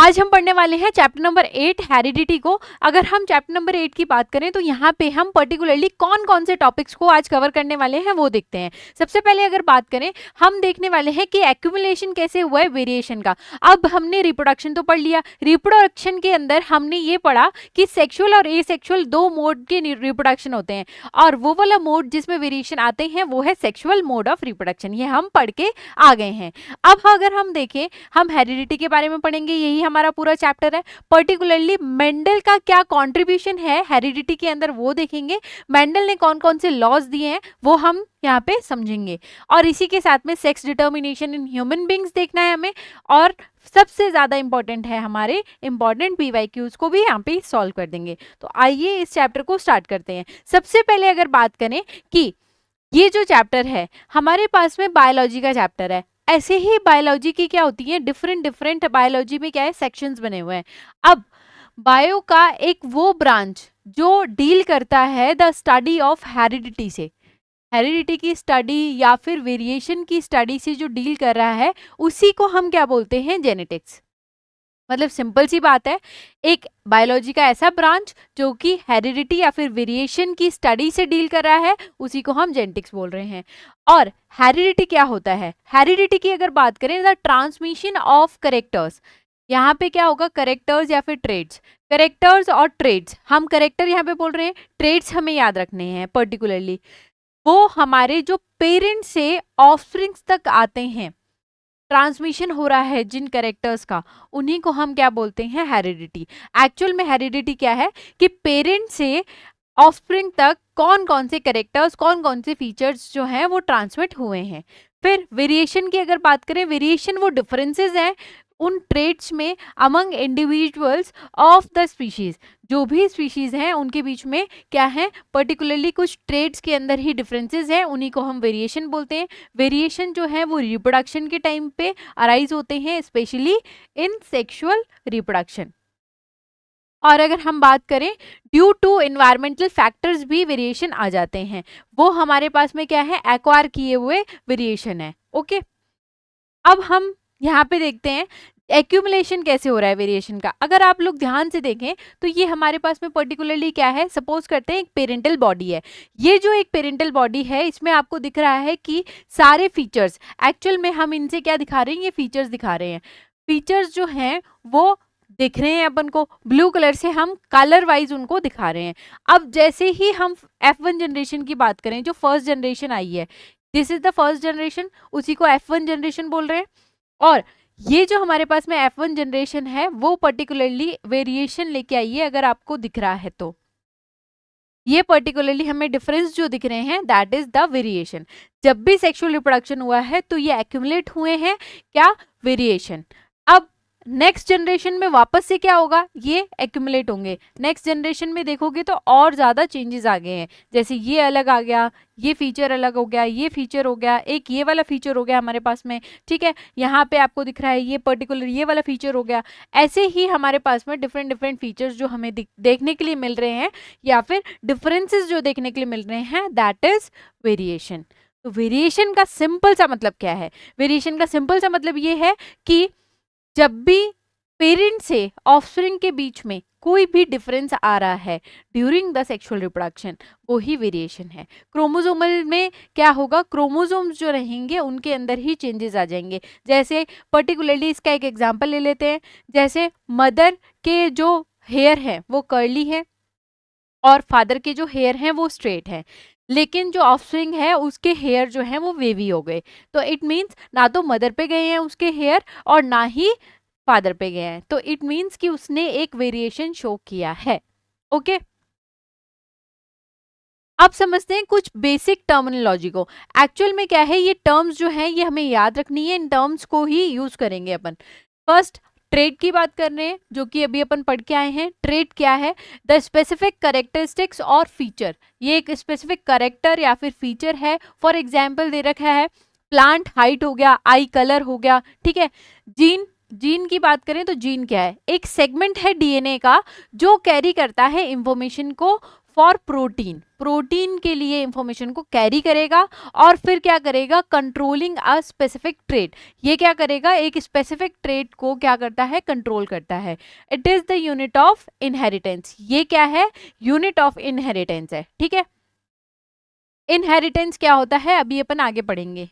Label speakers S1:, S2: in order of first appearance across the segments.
S1: आज हम पढ़ने वाले हैं चैप्टर नंबर 8 हेरिडिटी को। अगर हम चैप्टर नंबर 8 की बात करें तो यहाँ पे हम पर्टिकुलरली कौन कौन से टॉपिक्स को आज कवर करने वाले हैं वो देखते हैं। सबसे पहले अगर बात करें, हम देखने वाले हैं कि एक्यूमुलेशन कैसे हुआ है वेरिएशन का। अब हमने रिप्रोडक्शन तो पढ़ लिया, रिप्रोडक्शन के अंदर हमने ये पढ़ा कि सेक्सुअल और एसेक्सुअल दो मोड के रिप्रोडक्शन होते हैं, और वो वाला मोड जिसमें वेरिएशन आते हैं वो है सेक्सुअल मोड ऑफ रिप्रोडक्शन। ये हम पढ़ के आ गए हैं। अब अगर हम देखें, हम हेरिडिटी के बारे में पढ़ेंगे, यही हमारा पूरा चैप्टर है। पर्टिकुलरली मेंडल का क्या कंट्रीब्यूशन है हेरिडिटी के अंदर वो देखेंगे। मेंडल ने कौन कौन से लॉज दिए हैं वो हम यहाँ पे समझेंगे, और इसी के साथ में sex determination in human beings देखना है हमें, और सबसे ज्यादा इंपॉर्टेंट है हमारे इंपॉर्टेंट PYQs को भी यहाँ पे सॉल्व कर देंगे। तो आइए इस चैप्टर को स्टार्ट करते हैं। सबसे पहले अगर बात करें कि ये जो चैप्टर है हमारे पास में बायोलॉजी का चैप्टर है, ऐसे ही बायोलॉजी की क्या होती है, डिफरेंट बायोलॉजी में क्या है, सेक्शंस बने हुए हैं। अब बायो का एक वो ब्रांच जो डील करता है द स्टडी ऑफ हेरिडिटी से, हेरिडिटी की स्टडी या फिर वेरिएशन की स्टडी से जो डील कर रहा है उसी को हम क्या बोलते हैं, जेनेटिक्स। मतलब सिंपल सी बात है, एक बायोलॉजी का ऐसा ब्रांच जो कि हेरिडिटी या फिर वेरिएशन की स्टडी से डील कर रहा है उसी को हम जेनेटिक्स बोल रहे हैं। और हेरिडिटी क्या होता है, हेरिडिटी की अगर बात करें, द ट्रांसमिशन ऑफ करेक्टर्स। यहाँ पे क्या होगा, करेक्टर्स या फिर ट्रेड्स, करेक्टर्स और ट्रेड्स। हम करेक्टर यहाँ पे बोल रहे हैं, ट्रेड्स हमें याद रखने हैं। पर्टिकुलरली वो हमारे जो पेरेंट्स से ऑफस्प्रिंग्स तक आते हैं, ट्रांसमिशन हो रहा है जिन कैरेक्टर्स का, उन्हीं को हम क्या बोलते हैं, हेरिडिटी। एक्चुअल में हेरिडिटी क्या है कि पेरेंट से ऑफस्प्रिंग तक कौन कौन से कैरेक्टर्स, कौन कौन से फीचर्स जो हैं वो ट्रांसमिट हुए हैं। फिर वेरिएशन की अगर बात करें, वेरिएशन वो डिफरेंसेस हैं उन ट्रेड्स में among individuals of the species. जो भी स्पीशीज हैं उनके बीच में क्या है, पर्टिकुलरली कुछ ट्रेड्स के अंदर ही डिफरेंसेस हैं, उन्हीं को हम वेरिएशन बोलते हैं। वेरिएशन जो है वो रिप्रोडक्शन के टाइम पे अराइज होते हैं, स्पेशली इन सेक्सुअल रिप्रोडक्शन। और अगर हम बात करें, ड्यू टू एनवायरमेंटल फैक्टर्स भी वेरिएशन आ जाते हैं, वो हमारे पास में क्या है, एक्वायर किए हुए वेरिएशन है। ओके, अब हम यहाँ पे देखते हैं एक्यूमुलेशन कैसे हो रहा है वेरिएशन का। अगर आप लोग ध्यान से देखें तो ये हमारे पास में पर्टिकुलरली क्या है, सपोज करते हैं एक पेरेंटल बॉडी है। ये जो एक पेरेंटल बॉडी है इसमें आपको दिख रहा है कि सारे फीचर्स, एक्चुअल में हम इनसे क्या दिखा रहे हैं, ये फीचर्स दिखा रहे हैं। फीचर्स जो हैं वो दिख रहे हैं अपन को, ब्लू कलर से हम कलर वाइज उनको दिखा रहे हैं। अब जैसे ही हम F1 जनरेशन की बात करें, जो फर्स्ट जनरेशन आई है, this is the first generation, उसी को F1 जनरेशन बोल रहे हैं। और ये जो हमारे पास में F1 जनरेशन है वो पर्टिकुलरली वेरिएशन लेके आई है। अगर आपको दिख रहा है तो ये पर्टिकुलरली हमें डिफरेंस जो दिख रहे हैं दैट इज द वेरिएशन। जब भी सेक्सुअल रिप्रोडक्शन हुआ है तो ये एक्यूमुलेट हुए हैं क्या, वेरिएशन। अब नेक्स्ट जनरेशन में वापस से क्या होगा, ये एक्यूमुलेट होंगे। नेक्स्ट जनरेशन में देखोगे तो और ज़्यादा चेंजेस आ गए हैं, जैसे ये अलग आ गया, ये फीचर अलग हो गया, ये फीचर हो गया, एक ये वाला फीचर हो गया हमारे पास में, ठीक है। यहाँ पे आपको दिख रहा है ये पर्टिकुलर ये वाला फीचर हो गया। ऐसे ही हमारे पास में डिफरेंट फीचर्स जो हमें देखने के लिए मिल रहे हैं, या फिर डिफरेंसेस जो देखने के लिए मिल रहे हैं, दैट इज वेरिएशन। तो वेरिएशन का सिंपल सा मतलब क्या है, वेरिएशन का सिंपल सा मतलब ये है कि जब भी पेरेंट से ऑफस्प्रिंग के बीच में कोई भी डिफरेंस आ रहा है ड्यूरिंग द सेक्सुअल रिप्रोडक्शन, वो ही वेरिएशन है। क्रोमोसोमल में क्या होगा, क्रोमोसोम्स जो रहेंगे उनके अंदर ही चेंजेस आ जाएंगे। जैसे पर्टिकुलरली इसका एक एग्जांपल ले लेते हैं, जैसे मदर के जो हेयर है वो कर्ली है और फादर के जो हेयर हैं वो स्ट्रेट है, लेकिन जो ऑफस्प्रिंग है उसके हेयर जो हैं वो वेवी हो गए। तो इट मीन्स ना तो मदर पे गए हैं उसके हेयर और ना ही फादर पे गए हैं, तो इट मीन्स कि उसने एक वेरिएशन शो किया है। ओके, अब समझते हैं कुछ बेसिक टर्मिनोलॉजी को। एक्चुअल में क्या है, ये टर्म्स जो हैं ये हमें याद रखनी है, इन टर्म्स को ही यूज करेंगे अपन। फर्स्ट ट्रेड की बात कर रहे हैं, जो कि अभी अपन पढ़ के आए हैं। ट्रेड क्या है, द स्पेसिफिक कैरेक्टरिस्टिक्स और फीचर। ये एक स्पेसिफिक कैरेक्टर या फिर फीचर है। फॉर एग्जाम्पल दे रखा है प्लांट हाइट हो गया, आई कलर हो गया, ठीक है। जीन, जीन की बात करें तो जीन क्या है, एक सेगमेंट है DNA का जो कैरी करता है इंफॉर्मेशन को फॉर प्रोटीन, प्रोटीन के लिए इंफॉर्मेशन को कैरी करेगा और फिर क्या करेगा, कंट्रोलिंग अ स्पेसिफिक ट्रेट, ये क्या करेगा, एक स्पेसिफिक ट्रेट को क्या करता है, कंट्रोल करता है। It is the unit of inheritance, ये क्या है, यूनिट ऑफ इनहेरिटेंस है, ठीक है। इनहेरिटेंस क्या होता है अभी अपन आगे पढ़ेंगे,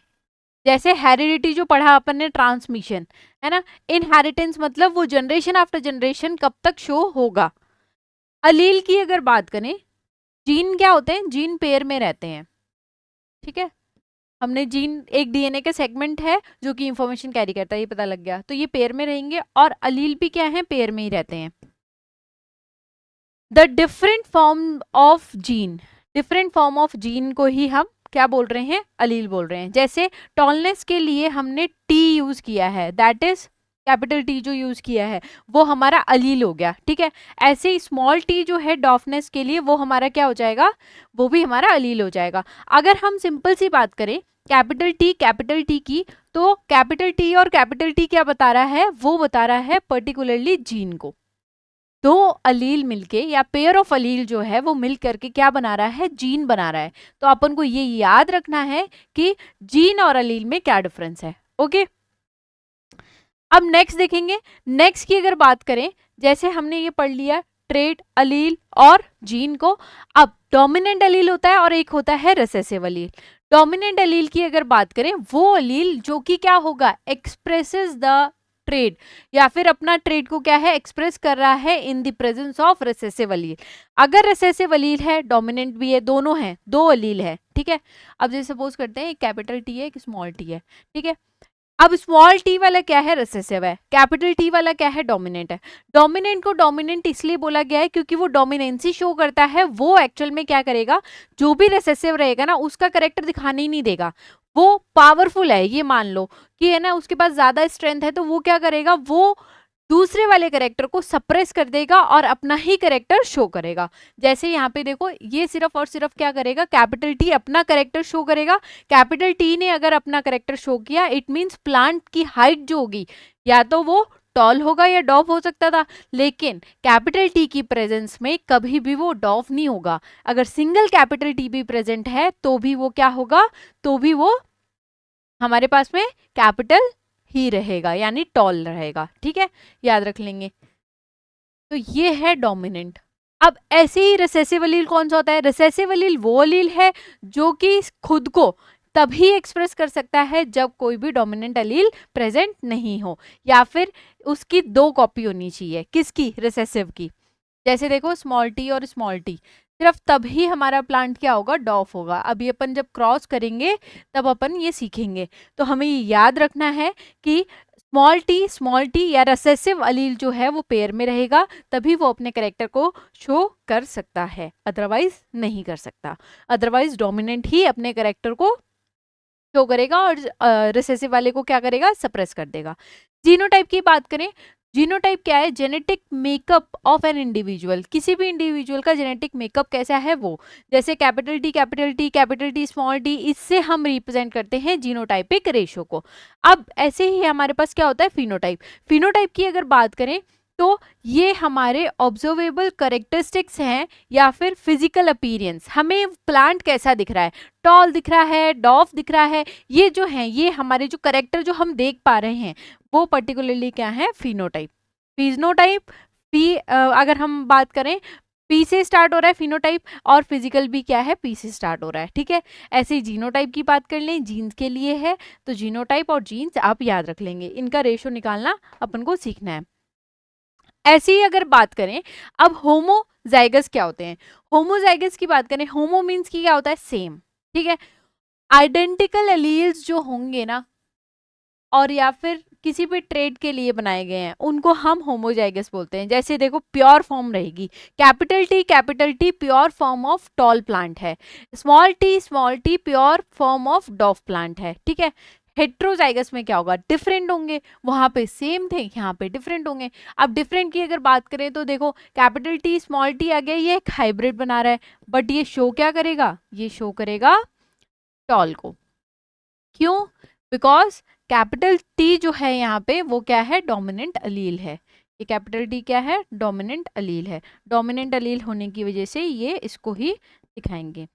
S1: जैसे हेरिडिटी जो पढ़ा अपन ने, ट्रांसमिशन है ना, इनहेरिटेंस मतलब वो जनरेशन आफ्टर जनरेशन कब तक शो होगा। अलील की अगर बात करें, जीन क्या होते हैं, जीन पेयर में रहते हैं, ठीक है। हमने जीन एक डीएनए का सेगमेंट है जो कि इंफॉर्मेशन कैरी करता है, ये पता लग गया, तो ये पेयर में रहेंगे और अलील भी क्या है, पेयर में ही रहते हैं। The different form of gene, different form of gene को ही हम क्या बोल रहे हैं, अलील बोल रहे हैं। जैसे टॉलनेस के लिए हमने टी यूज किया है, दैट इज कैपिटल टी जो यूज किया है वो हमारा अलील हो गया, ठीक है। ऐसे ही स्मॉल टी जो है डॉफनेस के लिए, वो हमारा क्या हो जाएगा, वो भी हमारा अलील हो जाएगा। अगर हम सिंपल सी बात करें कैपिटल टी की, तो कैपिटल टी और कैपिटल टी क्या बता रहा है, वो बता रहा है पर्टिकुलरली जीन को। दो अलील मिलके या पेयर ऑफ अलील जो है वो मिल करके क्या बना रहा है, जीन बना रहा है। तो अपन को ये याद रखना है कि जीन और अलील में क्या डिफरेंस है, ओके। अब नेक्स्ट देखेंगे, नेक्स्ट की अगर बात करें, जैसे हमने ये पढ़ लिया ट्रेट, अलील और जीन को। अब डोमिनेंट अलील होता है और एक होता है रिसेसिव अलील। डोमिनेंट अलील की अगर बात करें, वो अलील जो कि क्या होगा, एक्सप्रेसेस द ट्रेड, या फिर अपना ट्रेड को क्या है, एक्सप्रेस कर रहा है in the presence of recessive अलील। अगर रिसेसिव अलील है, डोमिनेंट भी है, दोनों है, दो अलील है, ठीक है। अब जैसे सपोज करते हैं एक कैपिटल टी है, एक स्मॉल टी है, ठीक है। अब स्मॉल टी वाला क्या है, रिसेसिव है, कैपिटल टी वाला क्या है, डोमिनेंट है। डोमिनेंट को डोमिनेंट इसलिए बोला गया है क्योंकि वो डोमिनेंसी शो करता है, वो एक्चुअल में क्या करेगा, जो भी रिसेसिव रहेगा ना उसका करेक्टर दिखाने ही नहीं देगा। वो पावरफुल है, ये मान लो कि है ना, उसके पास ज्यादा स्ट्रेंथ है, तो वो क्या करेगा, वो दूसरे वाले करेक्टर को सप्रेस कर देगा और अपना ही करेक्टर शो करेगा। जैसे यहाँ पे देखो, ये सिर्फ और सिर्फ क्या करेगा, कैपिटल टी अपना करेक्टर शो करेगा। कैपिटल टी ने अगर अपना करेक्टर शो किया, इट मींस प्लांट की हाइट जो होगी, या तो वो टॉल होगा या डॉफ हो सकता था, लेकिन कैपिटल टी की प्रेजेंस में कभी भी वो डॉफ नहीं होगा। अगर सिंगल कैपिटल टी भी प्रेजेंट है तो भी वो क्या होगा, तो भी वो हमारे पास में कैपिटल ही रहेगा, यानी टॉल रहेगा, ठीक है, याद रख लेंगे। तो ये है डोमिनेंट। अब ऐसे ही रिसेसिव अलील कौन सा होता है, रिसेसिव अलील वो अलील है जो कि खुद को तभी एक्सप्रेस कर सकता है जब कोई भी डोमिनेंट अलील प्रेजेंट नहीं हो, या फिर उसकी दो कॉपी होनी चाहिए, किसकी, रिसेसिव की। जैसे देखो स्मॉल टी और स्मॉल टी, सिर्फ तभी हमारा प्लांट क्या होगा, डॉफ होगा। अभी अपन जब क्रॉस करेंगे तब अपन ये सीखेंगे। तो हमें ये याद रखना है कि स्मॉल टी या रिसेसिव अलील जो है वो पेयर में रहेगा, तभी वो अपने करेक्टर को शो कर सकता है, अदरवाइज नहीं कर सकता। अदरवाइज डोमिनेंट ही अपने करेक्टर को शो करेगा और रिसेसिव वाले को क्या करेगा, सप्रेस कर देगा। जीनोटाइप की बात करें, जीनोटाइप क्या है, genetic makeup of an individual, किसी भी इंडिविजुअल का जेनेटिक मेकअप कैसा है वो। जैसे कैपिटल टी स्मॉल टी, इससे हम रिप्रेजेंट करते हैं जीनोटाइपिक रेशो को। अब ऐसे ही हमारे पास क्या होता है, फिनोटाइप। फिनोटाइप की अगर बात करें तो ये हमारे ऑब्जर्वेबल करेक्टरिस्टिक्स हैं या फिर फिजिकल अपीयरेंस, हमें प्लांट कैसा दिख रहा है, टॉल दिख रहा है, डॉफ दिख रहा है, ये जो है, ये हमारे जो करेक्टर जो हम देख पा रहे हैं वो पर्टिकुलरली क्या है, फिनोटाइप। फिनोटाइप अगर हम बात करें, पी से स्टार्ट हो रहा है फिनोटाइप, और फिजिकल भी क्या है, पी से स्टार्ट हो रहा है, ठीक है। ऐसे ही जीनोटाइप की बात कर लें, जीन्स के लिए है, तो जीनोटाइप और जीन्स आप याद रख लेंगे, इनका रेशो निकालना अपन को सीखना है। ऐसे ही अगर बात करें, अब होमोजाइगस क्या होते हैं, होमोजाइगस की बात करें, होमो मीन्स की क्या होता है, सेम, ठीक है। आइडेंटिकल एलील्स जो होंगे ना, और या फिर किसी भी ट्रेड के लिए बनाए गए हैं, उनको हम होमोजाइगस बोलते हैं। जैसे देखो प्योर फॉर्म रहेगी, capital T pure form of tall plant है, small T pure form of dwarf plant है, ठीक है। हेट्रोजाइगस में क्या होगा, डिफरेंट होंगे, वहां पे सेम थे, यहाँ पे डिफरेंट होंगे। अब डिफरेंट की अगर बात करें तो देखो कैपिटल टी स्मॉल टी आ गया, ये एक हाइब्रिड बना रहा है, बट ये शो क्या करेगा, ये शो करेगा टॉल को। क्यों, बिकॉज कैपिटल टी जो है यहाँ पे वो क्या है, डोमिनेंट अलील है, ये कैपिटल डी क्या है, डोमिनेंट अलील है। डोमिनेंट अलील होने की वजह से ये इसको ही दिखाएंगे।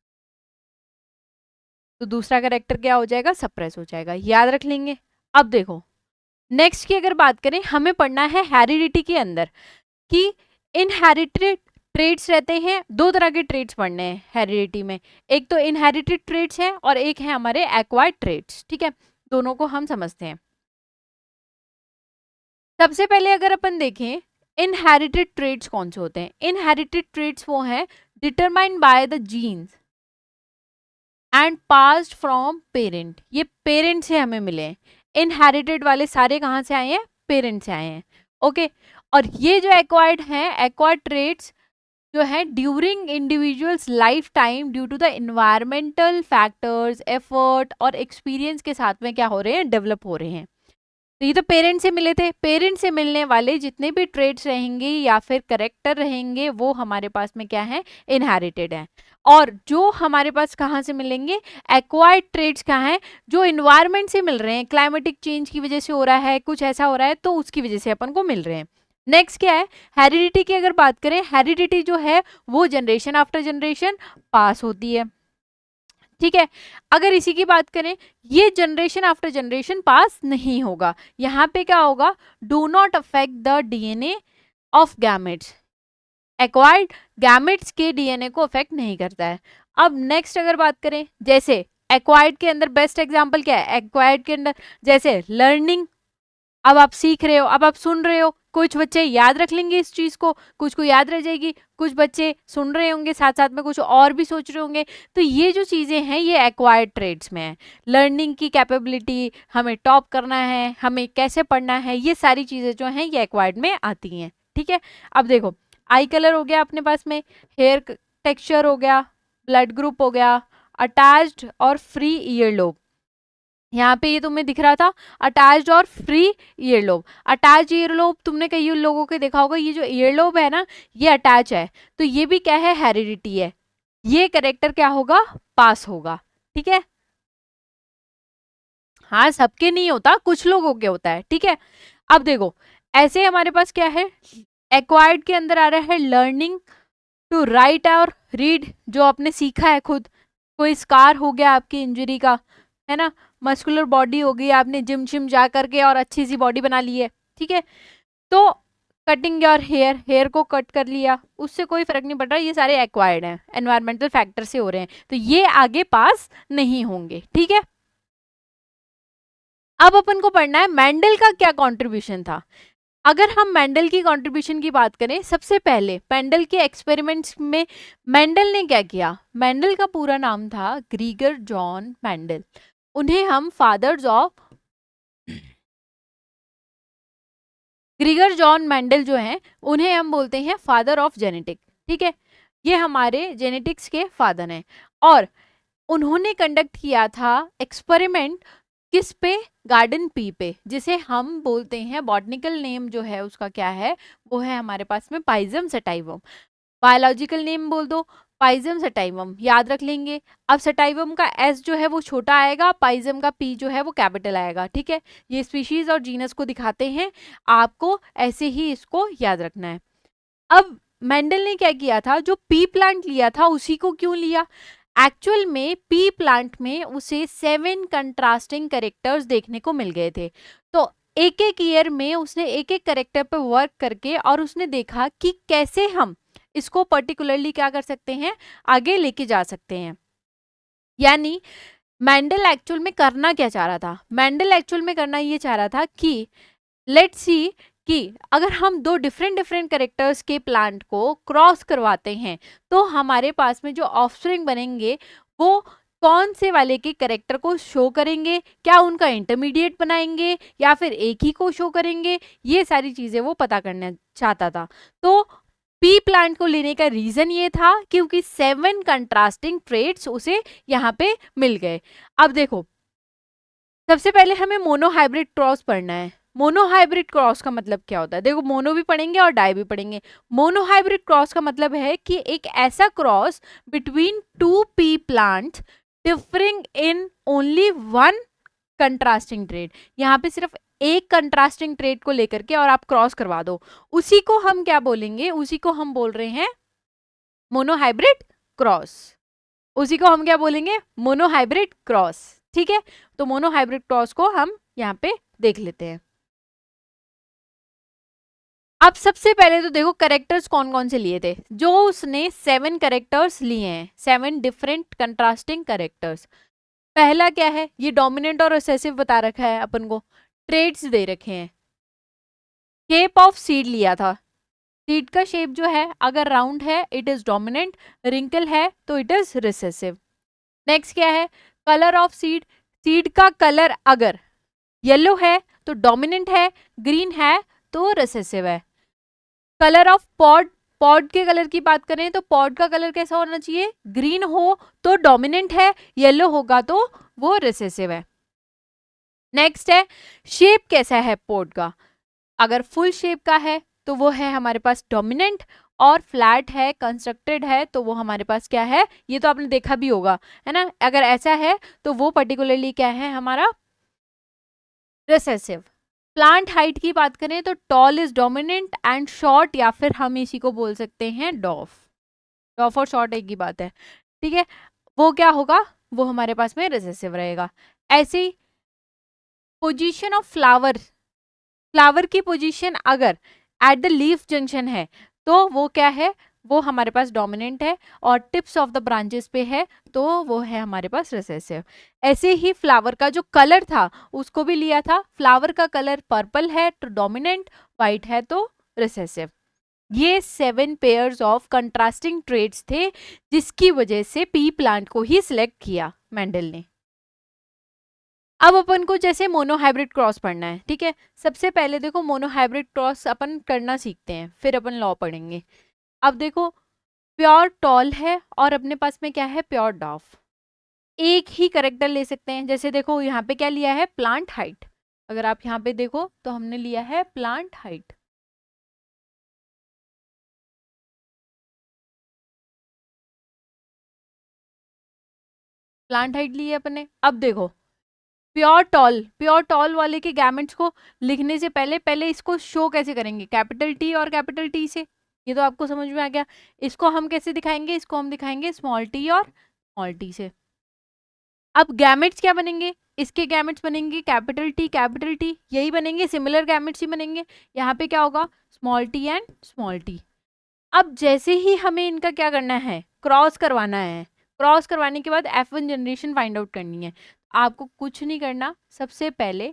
S1: तो दूसरा कैरेक्टर क्या हो जाएगा, सप्रेस हो जाएगा, याद रख लेंगे। अब देखो नेक्स्ट की अगर बात करें, हमें पढ़ना है हेरिडिटी के अंदर कि इनहेरिटेड ट्रेड्स रहते हैं। दो तरह के ट्रेड्स पढ़ने हैं हेरिडिटी में, एक तो इनहेरिटेड ट्रेड्स हैं और एक है हमारे एक्वायर्ड ट्रेड्स। ठीक है, दोनों को हम समझते हैं। सबसे पहले अगर अपन देखें इनहेरिटेड ट्रेड्स कौन से होते हैं, इनहेरिटेड ट्रेड्स वो हैं determined by the genes and passed from parent. ये पेरेंट से हमें मिले हैं। इनहेरिटेड वाले सारे कहाँ से आए हैं, पेरेंट से आए हैं। ओके, और ये जो एक्वायर्ड हैं, एक्वायर्ड ट्रेड्स जो है during individuals lifetime due to the environmental factors, effort और एक्सपीरियंस के साथ में क्या हो रहे हैं, डेवलप हो रहे हैं। तो ये तो पेरेंट से मिले थे, पेरेंट से मिलने वाले जितने भी ट्रेड्स रहेंगे या फिर करेक्टर रहेंगे वो हमारे पास में क्या है, इनहेरिटेड है। और जो हमारे पास कहाँ से मिलेंगे, एक्वायर्ड ट्रेड्स कहाँ हैं, जो इन्वायरमेंट से मिल रहे हैं, क्लाइमेटिक चेंज की वजह से हो रहा है, कुछ ऐसा हो रहा है तो उसकी वजह से अपन को मिल रहे हैं। नेक्स्ट क्या है, हेरिडिटी की अगर बात करें, हेरिडिटी जो है वो जनरेशन आफ्टर जनरेशन पास होती है। ठीक है, अगर इसी की बात करें, ये जनरेशन आफ्टर जनरेशन पास नहीं होगा। यहाँ पे क्या होगा, do not affect the DNA of gametes, acquired gametes के डीएनए को अफेक्ट नहीं करता है। अब नेक्स्ट अगर बात करें, जैसे एक्वायर्ड के अंदर बेस्ट एग्जांपल क्या है, एक्वायर्ड के अंदर जैसे लर्निंग, अब आप सीख रहे हो, अब आप सुन रहे हो, कुछ बच्चे याद रख लेंगे इस चीज को, कुछ को याद रह जाएगी, कुछ बच्चे सुन रहे होंगे साथ साथ में कुछ और भी सोच रहे होंगे। तो ये जो चीजें हैं ये एक्वायर्ड ट्रेड्स में है। लर्निंग की कैपेबिलिटी, हमें टॉप करना है, हमें कैसे पढ़ना है, ये सारी चीजें जो हैं ये एक्वायर्ड में आती हैं। ठीक है, अब देखो आई कलर हो गया अपने पास में, हेयर टेक्सचर हो गया, ब्लड ग्रुप हो गया, अटैच्ड और फ्री ईयर लोब। यहाँ पे ये तुम्हें दिख रहा था अटैच्ड और फ्री ईयरलोब। अटैच ईयरलोब तुमने कई लोगों के देखा होगा, ये जो ईयरलोब है ना ये अटैच है, तो ये भी क्या है, हेरिडिटी है। ये कैरेक्टर क्या होगा, पास होगा। ठीक है, हाँ सबके नहीं होता, कुछ लोगों के होता है। ठीक है, अब देखो ऐसे हमारे पास क्या है, एक्वायर्ड के अंदर आ रहा है लर्निंग टू राइट और रीड, जो आपने सीखा है खुद। कोई स्कार हो गया आपकी इंजरी का, है ना, मस्कुलर बॉडी हो गई, आपने जिम शिम जा करके और अच्छी सी बॉडी बना ली है। ठीक है, तो कटिंग योर हेयर, हेयर को कट कर लिया, उससे कोई फर्क नहीं पड़ रहा, ये सारे एक्वायर्ड हैं, एनवायरमेंटल फैक्टर से हो रहे हैं, तो ये आगे पास नहीं होंगे। ठीक है, अब अपन को पढ़ना है मेंडल का क्या कंट्रीब्यूशन था। अगर हम मेंडल की कंट्रीब्यूशन की बात करें, सबसे पहले मेंडल के एक्सपेरिमेंट्स में मेंडल ने क्या किया, मेंडल का पूरा नाम था ग्रीगर जॉन मेंडल। उन्हें हम fathers of, Gregor John Mendel जो हैं उन्हें हम बोलते हैं फादर ऑफ जेनेटिक। ठीक है, ये हमारे जेनेटिक्स के फादर हैं, और उन्होंने कंडक्ट किया था एक्सपेरिमेंट किस पे, गार्डन पी पे, जिसे हम बोलते हैं बॉटनिकल नेम जो है उसका क्या है, वो है हमारे पास में पाइजम सटाइवम। बायोलॉजिकल नेम बोल दो पाइजम सटाइवम, याद रख लेंगे। अब सटाइवम का एस जो है वो छोटा आएगा, पाइजम का पी जो है वो कैपिटल आएगा। ठीक है, ये स्पीशीज और जीनस को दिखाते हैं, आपको ऐसे ही इसको याद रखना है। अब मेंडल ने क्या किया था, जो पी प्लांट लिया था उसी को क्यों लिया, एक्चुअल में पी प्लांट में उसे 7 कंट्रास्टिंग कैरेक्टर्स देखने को मिल गए थे। तो एक एक ईयर में उसने एक एक कैरेक्टर पर वर्क करके और उसने देखा कि कैसे हम इसको पर्टिकुलरली क्या कर सकते हैं, आगे लेके जा सकते हैं। यानी मेंडल एक्चुअल में करना क्या चाह रहा था, मेंडल एक्चुअल में करना ये चाह रहा था कि लेट्स सी कि अगर हम दो डिफरेंट कैरेक्टर्स के प्लांट को क्रॉस करवाते हैं तो हमारे पास में जो ऑफस्प्रिंग बनेंगे वो कौन से वाले के कैरेक्टर को शो करेंगे, क्या उनका इंटरमीडिएट बनाएंगे या फिर एक ही को शो करेंगे, ये सारी चीजें वो पता करना चाहता था। तो पी प्लांट को लेने का रीजन ये था क्योंकि 7 कंट्रास्टिंग ट्रेड्स उसे यहाँ पे मिल गए। अब देखो सबसे पहले हमें मोनोहाइब्रिड क्रॉस पढ़ना है। मोनोहाइब्रिड क्रॉस का मतलब क्या होता है, देखो मोनो भी पढ़ेंगे और डाई भी पढ़ेंगे। मोनोहाइब्रिड क्रॉस का मतलब है कि एक ऐसा cross between 2 P plant differing in only 1 contrasting trade. यहाँ पे सिर्फ एक कंट्रास्टिंग ट्रेट को लेकर के और आप क्रॉस करवा दो, उसी को हम क्या बोलेंगे, उसी को हम बोल रहे हैं मोनोहाइब्रिड क्रॉस। उसी को हम क्या बोलेंगे, मोनोहाइब्रिड क्रॉस। ठीक है, तो मोनोहाइब्रिड क्रॉस को हम यहाँ पे देख लेते हैं। अब सबसे पहले तो देखो कैरेक्टर्स कौन कौन से लिए थे, जो उसने 7 कैरेक्टर्स लिए हैं, 7 डिफरेंट कंट्रास्टिंग कैरेक्टर्स। पहला क्या है, ये डोमिनेंट और रिसेसिव बता रखा है अपन को, ट्रेड्स दे रखे हैं। शेप ऑफ सीड लिया था, सीड का शेप जो है अगर राउंड है इट इज डोमिनेंट, रिंकल है तो इट इज रिसेसिव। नेक्स्ट क्या है, कलर ऑफ सीड, सीड का कलर अगर येलो है तो डोमिनेंट है, ग्रीन है तो रिसेसिव है। कलर ऑफ पॉड, पॉड के कलर की बात करें तो पॉड का कलर कैसा होना चाहिए, ग्रीन हो तो डोमिनेंट है, येलो होगा तो वो रिसेसिव है। नेक्स्ट है शेप कैसा है पॉड का, अगर फुल शेप का है तो वो है हमारे पास डोमिनेंट, और फ्लैट है कंस्ट्रक्टेड है तो वो हमारे पास क्या है, ये तो आपने देखा भी होगा है ना, अगर ऐसा है तो वो पर्टिकुलरली क्या है हमारा रिसेसिव। प्लांट हाइट की बात करें तो tall is dominant and short, या फिर हम इसी को बोल सकते हैं डॉफ, डॉफ और शॉर्ट एक ही बात है। ठीक है, वो क्या होगा, वो हमारे पास में रिसेसिव रहेगा। ऐसे ही पोजीशन ऑफ फ्लावर, फ्लावर की पोजीशन अगर एट द लीफ जंक्शन है तो वो क्या है, वो हमारे पास डोमिनेंट है, और टिप्स ऑफ द ब्रांचेस पे है तो वो है हमारे पास रिसेसिव। ऐसे ही फ्लावर का जो कलर था उसको भी लिया था, फ्लावर का कलर पर्पल है तो डोमिनेंट, वाइट है तो रिसेसिव। ये 7 पेयर्स ऑफ कंट्रास्टिंग ट्रेड्स थे जिसकी वजह से पी प्लांट को ही सिलेक्ट किया मेंडल ने। अब अपन को जैसे मोनोहाइब्रिड क्रॉस पढ़ना है, ठीक है, सबसे पहले देखो मोनोहाइब्रिड क्रॉस अपन करना सीखते हैं, फिर अपन लॉ पढ़ेंगे। अब देखो प्योर टॉल है और अपने पास में क्या है प्योर डॉफ, एक ही करेक्टर ले सकते हैं। जैसे देखो यहाँ पे क्या लिया है प्लांट हाइट, अगर आप यहाँ पे देखो तो हमने लिया है प्लांट हाइट, प्लांट हाइट ली है अपने। अब देखो प्योर टॉल, प्योर टॉल वाले के गैमेट्स को लिखने से पहले पहले इसको शो कैसे करेंगे, कैपिटल टी और कैपिटल टी से, ये तो आपको समझ में आ गया। इसको हम कैसे दिखाएंगे, इसको हम दिखाएंगे स्मॉल टी और स्मॉल टी से। अब गैमेट्स क्या बनेंगे, इसके गैमेट्स बनेंगे कैपिटल टी, यही बनेंगे, सिमिलर गैमेट्स ही बनेंगे। यहाँ पे क्या होगा small T and small T. अब जैसे ही हमें इनका क्या करना है क्रॉस करवाना है, क्रॉस करवाने के बाद F1 जनरेशन फाइंड आउट करनी है। आपको कुछ नहीं करना, सबसे पहले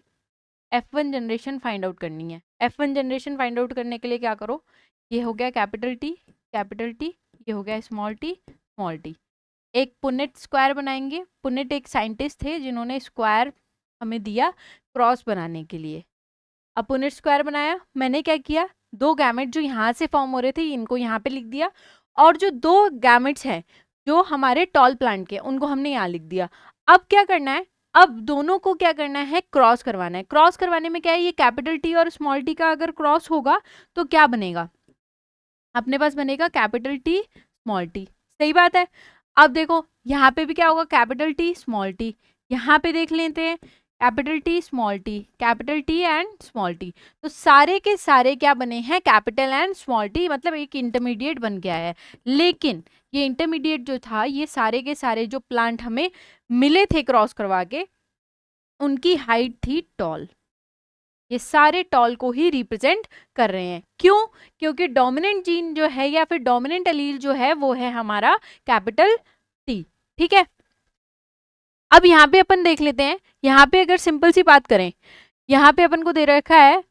S1: F1 जनरेशन फाइंड आउट करनी है। F1 जनरेशन फाइंड आउट करने के लिए क्या करो, ये हो गया कैपिटल टी, ये हो गया स्मॉल टी। एक पुनेट स्क्वायर बनाएंगे, पुनेट एक साइंटिस्ट थे जिन्होंने स्क्वायर हमें दिया क्रॉस बनाने के लिए। अब पुनेट स्क्वायर बनाया, मैंने क्या किया, 2 गैमेट जो यहाँ से फॉर्म हो रहे थे इनको यहाँ पे लिख दिया, और जो 2 गैमेट्स हैं जो हमारे टॉल प्लांट के उनको हमने यहाँ लिख दिया। अब क्या करना है, अब दोनों को क्या करना है क्रॉस करवाना है। क्रॉस करवाने में क्या है, ये कैपिटल टी और स्मॉल टी का अगर क्रॉस होगा तो क्या बनेगा, अपने पास बनेगा कैपिटल टी स्मॉल टी, सही बात है। अब देखो यहाँ पे भी क्या होगा कैपिटल टी स्मॉल टी, यहाँ पे देख लेते हैं capital T and small T, तो सारे के सारे क्या बने हैं कैपिटल एंड स्मॉल टी, मतलब एक इंटरमीडिएट बन गया है। लेकिन ये इंटरमीडिएट जो था, ये सारे के सारे जो प्लांट हमें मिले थे क्रॉस करवा के, उनकी हाइट थी टॉल, ये सारे टॉल को ही रिप्रेजेंट कर रहे हैं। क्यों, क्योंकि डोमिनेंट जीन जो है या फिर डोमिनेंट एलील जो है वो है हमारा कैपिटल टी। ठीक है, अब यहाँ पे अपन देख लेते हैं, यहाँ पे अगर सिंपल सी बात करें, यहाँ पे अपन को दे रखा है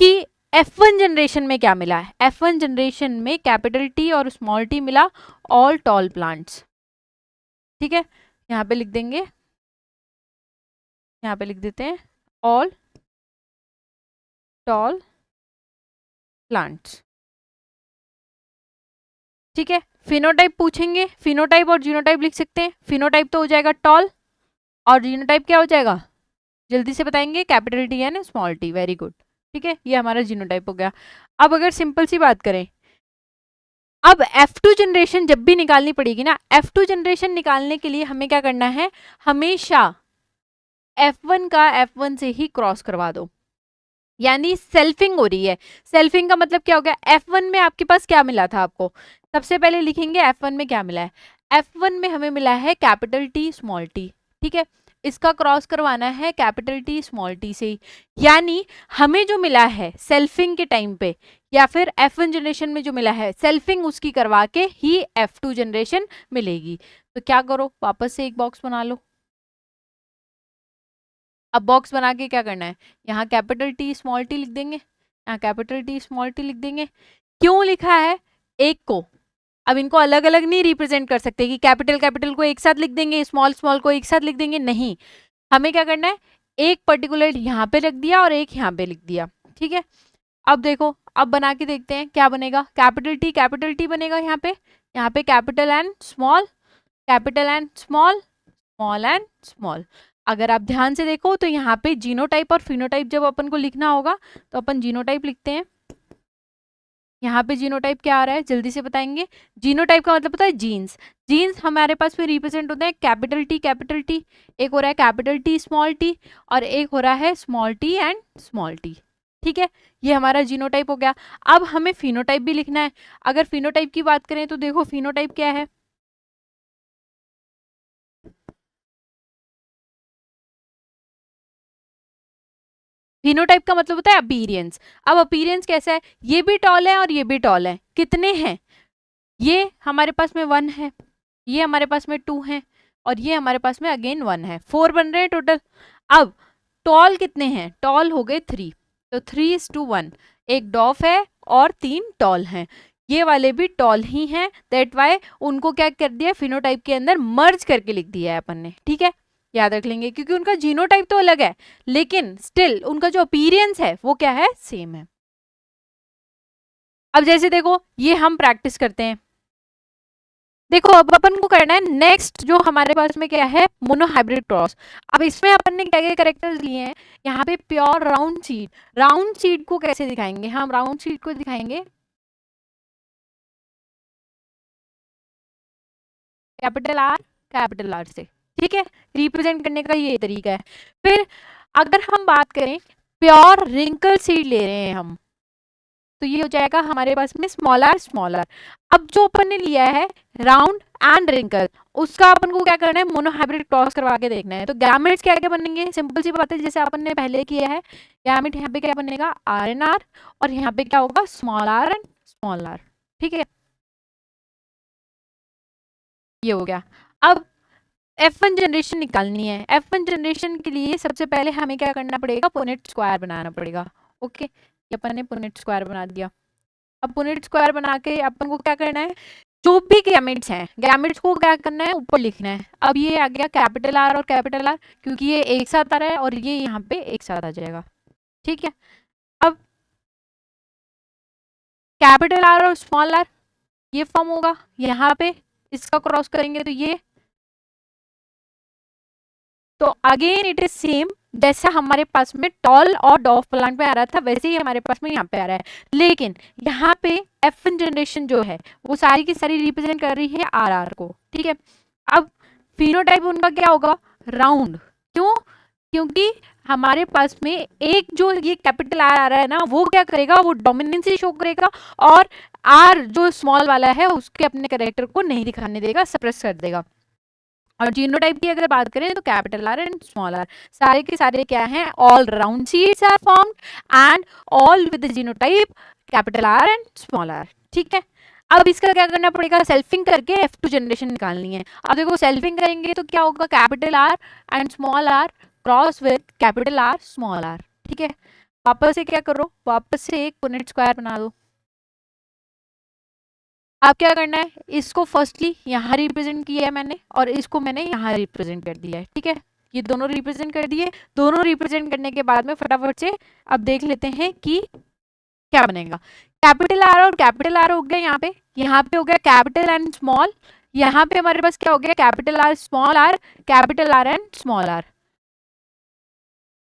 S1: कि F1 जनरेशन में क्या मिला है, F1 जनरेशन में कैपिटल टी और स्मॉल टी मिला, ऑल टॉल प्लांट्स। ठीक है, यहाँ पे लिख देंगे, यहाँ पे लिख देते हैं ऑल टॉल प्लांट्स। ठीक है, फिनोटाइप पूछेंगे, फिनोटाइप और जीनोटाइप लिख सकते हैं। फिनोटाइप तो हो जाएगा टॉल, और जीनोटाइप क्या हो जाएगा, जल्दी से बताएंगे, capital T and small T, very good. ठीक है, ये हमारा जीनोटाइप हो गया। अब अगर सिंपल सी बात करें, अब F2 जनरेशन जब भी निकालनी पड़ेगी ना, F2 जनरेशन निकालने के लिए हमें क्या करना है, हमेशा F1 का F1 से ही क्रॉस करवा दो, यानी सेल्फिंग हो रही है। सेल्फिंग का मतलब क्या हो गया, F1 में आपके पास क्या मिला था आपको, सबसे पहले लिखेंगे F1 में क्या मिला है। F1 में हमें मिला है कैपिटल टी स्मॉल टी, ठीक है, इसका क्रॉस करवाना है कैपिटल टी स्मॉल टी से ही, यानी हमें जो मिला है सेल्फिंग के टाइम पे या फिर F1 जनरेशन में जो मिला है सेल्फिंग उसकी करवा के ही F2 जनरेशन मिलेगी। तो क्या करो, वापस से एक बॉक्स बना लो। अब बॉक्स बना के क्या करना है, यहाँ कैपिटल टी स्मॉल टी लिख देंगे, यहाँ कैपिटल टी स्मॉल टी लिख देंगे। क्यों लिखा है एक को, अब इनको अलग अलग नहीं रिप्रेजेंट कर सकते कि कैपिटल कैपिटल को एक साथ लिख देंगे, स्मॉल स्मॉल को एक साथ लिख देंगे, नहीं, हमें क्या करना है, एक पर्टिकुलर यहाँ पे रख दिया और एक यहाँ पे लिख दिया, ठीक है। अब देखो, अब बना के देखते हैं क्या बनेगा, कैपिटल टी बनेगा यहाँ पे capital and small, capital and small, small and small. अगर आप ध्यान से देखो तो यहाँ पे जीनोटाइप और फिनोटाइप जब अपन को लिखना होगा तो अपन जीनोटाइप लिखते हैं। यहाँ पे जीनोटाइप क्या आ रहा है जल्दी से बताएंगे, जीनोटाइप का मतलब पता है जीन्स, जीन्स हमारे पास में रिप्रेजेंट होते हैं कैपिटल टी, एक हो रहा है कैपिटल टी स्मॉल टी और एक हो रहा है small T and small T, ठीक है, ये हमारा जीनोटाइप हो गया। अब हमें फिनोटाइप भी लिखना है। अगर फिनोटाइप की बात करें तो देखो फिनोटाइप क्या है, फिनोटाइप का मतलब होता है अपीयरेंस। अब अपीयरेंस कैसा है, ये भी टॉल है और ये भी टॉल है, कितने हैं, ये हमारे पास में 1 है, ये हमारे पास में 2 है और ये हमारे पास में अगेन 1 है, 4 बन रहे हैं टोटल। अब टॉल कितने हैं, टॉल हो गए 3, तो 3:1, एक डॉफ है और 3 टॉल हैं, ये वाले भी टॉल ही हैं, दैट वाई उनको क्या कर दिया फिनोटाइप के अंदर मर्ज करके लिख दिया है अपन ने, ठीक है, याद रख लेंगे क्योंकि उनका जीनोटाइप तो अलग है लेकिन स्टिल उनका जो अपीयरेंस है वो क्या है, सेम है। अब जैसे देखो ये हम प्रैक्टिस करते हैं, देखो अब अपन को करना है नेक्स्ट जो हमारे पास में क्या है, मोनोहाइब्रिड क्रॉस। अब इसमें अपन ने क्या क्या कैरेक्टर्स लिए हैं, यहाँ पे pure round seed, round seed को कैसे दिखाएंगे, हम राउंड सीड को दिखाएंगे कैपिटल आर से, ठीक है, रिप्रेजेंट करने का ये तरीका है। फिर अगर हम बात करें प्योर रिंकल सीड ले रहे हैं हम, तो ये हो जाएगा हमारे पास में स्मॉलर। अब जो अपन ने लिया है राउंड एंड रिंकल, उसका अपन को क्या करना है, मोनोहाइब्रिड क्रॉस करवा के देखना है। तो गैमेट्स क्या क्या बनेंगे, सिंपल सी बात है जैसे अपन ने पहले किया है, गैमेट यहाँ पे क्या बनेगा आर एन आर और यहाँ पे क्या होगा small R and small R, ठीक है, ये हो गया। अब F1 जनरेशन निकालनी है, F1 जनरेशन के लिए सबसे पहले हमें क्या करना पड़ेगा, पुनेट स्क्वायर बनाना पड़ेगा, ओके, ये अपन ने पुनेट स्क्वायर बना दिया। अब पुनेट स्क्वायर बना के अपन को क्या करना है, जो भी गैमेट्स हैं गैमेट्स को क्या करना है ऊपर लिखना है। अब ये आ गया कैपिटल आर और कैपिटल आर क्योंकि ये एक साथ आ रहा है और ये यहाँ पे एक साथ आ जाएगा, ठीक है। अब कैपिटल आर और स्मॉल आर ये फॉर्म होगा, यहाँ पे इसका क्रॉस करेंगे तो ये, तो अगेन इट इज सेम, जैसा हमारे पास में टॉल और डॉफ प्लांट में आ रहा था वैसे ही हमारे पास में यहाँ पे आ रहा है, लेकिन यहाँ पे F1 जनरेशन जो है वो सारी की सारी रिप्रेजेंट कर रही है आर को, ठीक है। अब फिनोटाइप उनका क्या होगा, राउंड, क्यों, क्योंकि हमारे पास में एक जो ये कैपिटल आर आ रहा है ना वो क्या करेगा, वो डोमिनेंसी शो करेगा और आर जो स्मॉल वाला है उसके अपने कैरेक्टर को नहीं दिखाने देगा, सप्रेस कर देगा। और जीनोटाइप की अगर बात करें तो capital R and small R सारे के सारे क्या हैं, all round seeds are formed and all with genotype capital R and small R, ठीक है। अब इसका क्या करना पड़ेगा, सेल्फिंग करके F2 जनरेशन निकालनी है। अब देखो सेल्फिंग करेंगे तो क्या होगा, capital R and small R cross with capital R small R, ठीक है। वापस से क्या करो, वापस से एक पुनेट स्क्वायर बना दो। अब क्या करना है, इसको फर्स्टली यहाँ रिप्रेजेंट किया है मैंने और इसको मैंने यहाँ रिप्रेजेंट कर दिया है, ठीक है, ये दोनों रिप्रेजेंट कर दिए। दोनों रिप्रेजेंट करने के बाद में फटाफट से अब देख लेते हैं कि क्या बनेगा। कैपिटल आर और कैपिटल आर हो गया, यहाँ पे हो गया कैपिटल एंड स्मॉल, यहाँ पे हमारे पास क्या हो गया capital R small R, capital R and small R,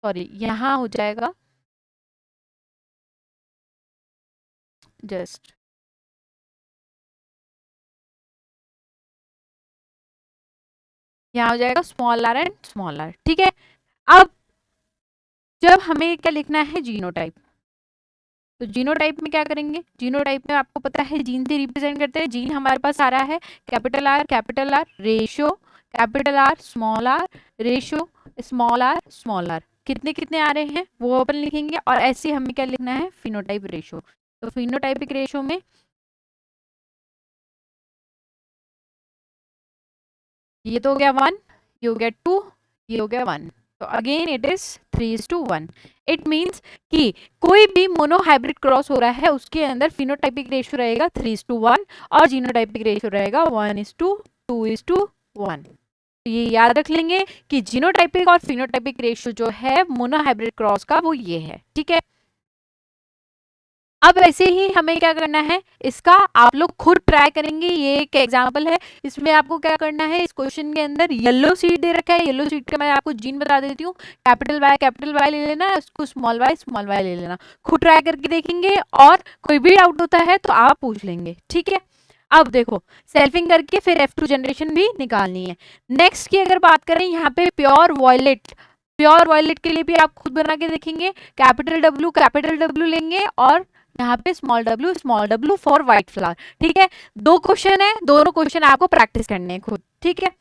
S1: sorry यहाँ हो जाएगा जस्ट, यहाँ हो जाएगा small R and small R, ठीक है। अब जब हमें क्या लिखना है, जीनोटाइप, तो जीनोटाइप में क्या करेंगे, जीनोटाइप में आपको पता है जीन से रिप्रेजेंट करते हैं। जीन हमारे पास आ रहा है capital R ratio capital R ratio small R, कितने कितने आ रहे हैं वो अपन लिखेंगे। और ऐसे हमें क्या लिखना है, फिनोटाइप रेशो। तो फिनोटाइपिक रेशो में ये तो हो गया 1, ये हो गया 2, ये हो गया 1, तो again it is 3:1। It means कि कोई भी मोनोहाइब्रिड क्रॉस हो रहा है उसके अंदर फिनोटाइपिक रेशियो रहेगा 3:1 और जीनोटाइपिक रेशियो रहेगा 1:2:1। तो ये याद रख लेंगे कि जीनोटाइपिक और फिनोटाइपिक रेशियो जो है मोनोहाइब्रिड क्रॉस का वो ये है, ठीक है। अब ऐसे ही हमें क्या करना है, इसका आप लोग खुद ट्राई करेंगे। ये एक एग्जांपल है, इसमें आपको क्या करना है, इस क्वेश्चन के अंदर येलो सीड दे रखा है, येलो सीड का मैं आपको जीन बता देती हूँ। कैपिटल वाई ले लेना, उसको स्मॉल वाई ले लेना। खुद ट्राई करके देखेंगे और कोई भी डाउट होता है तो आप पूछ लेंगे, ठीक है। अब देखो सेल्फिंग करके फिर F2 जनरेशन भी निकालनी है। नेक्स्ट की अगर बात करें, यहाँ पे प्योर वॉयलेट के लिए भी आप खुद बना के देखेंगे। कैपिटल W लेंगे और यहाँ पे small w for white flower, ठीक है। 2 क्वेश्चन है, दोनों क्वेश्चन आपको प्रैक्टिस करने हैं खुद, ठीक है।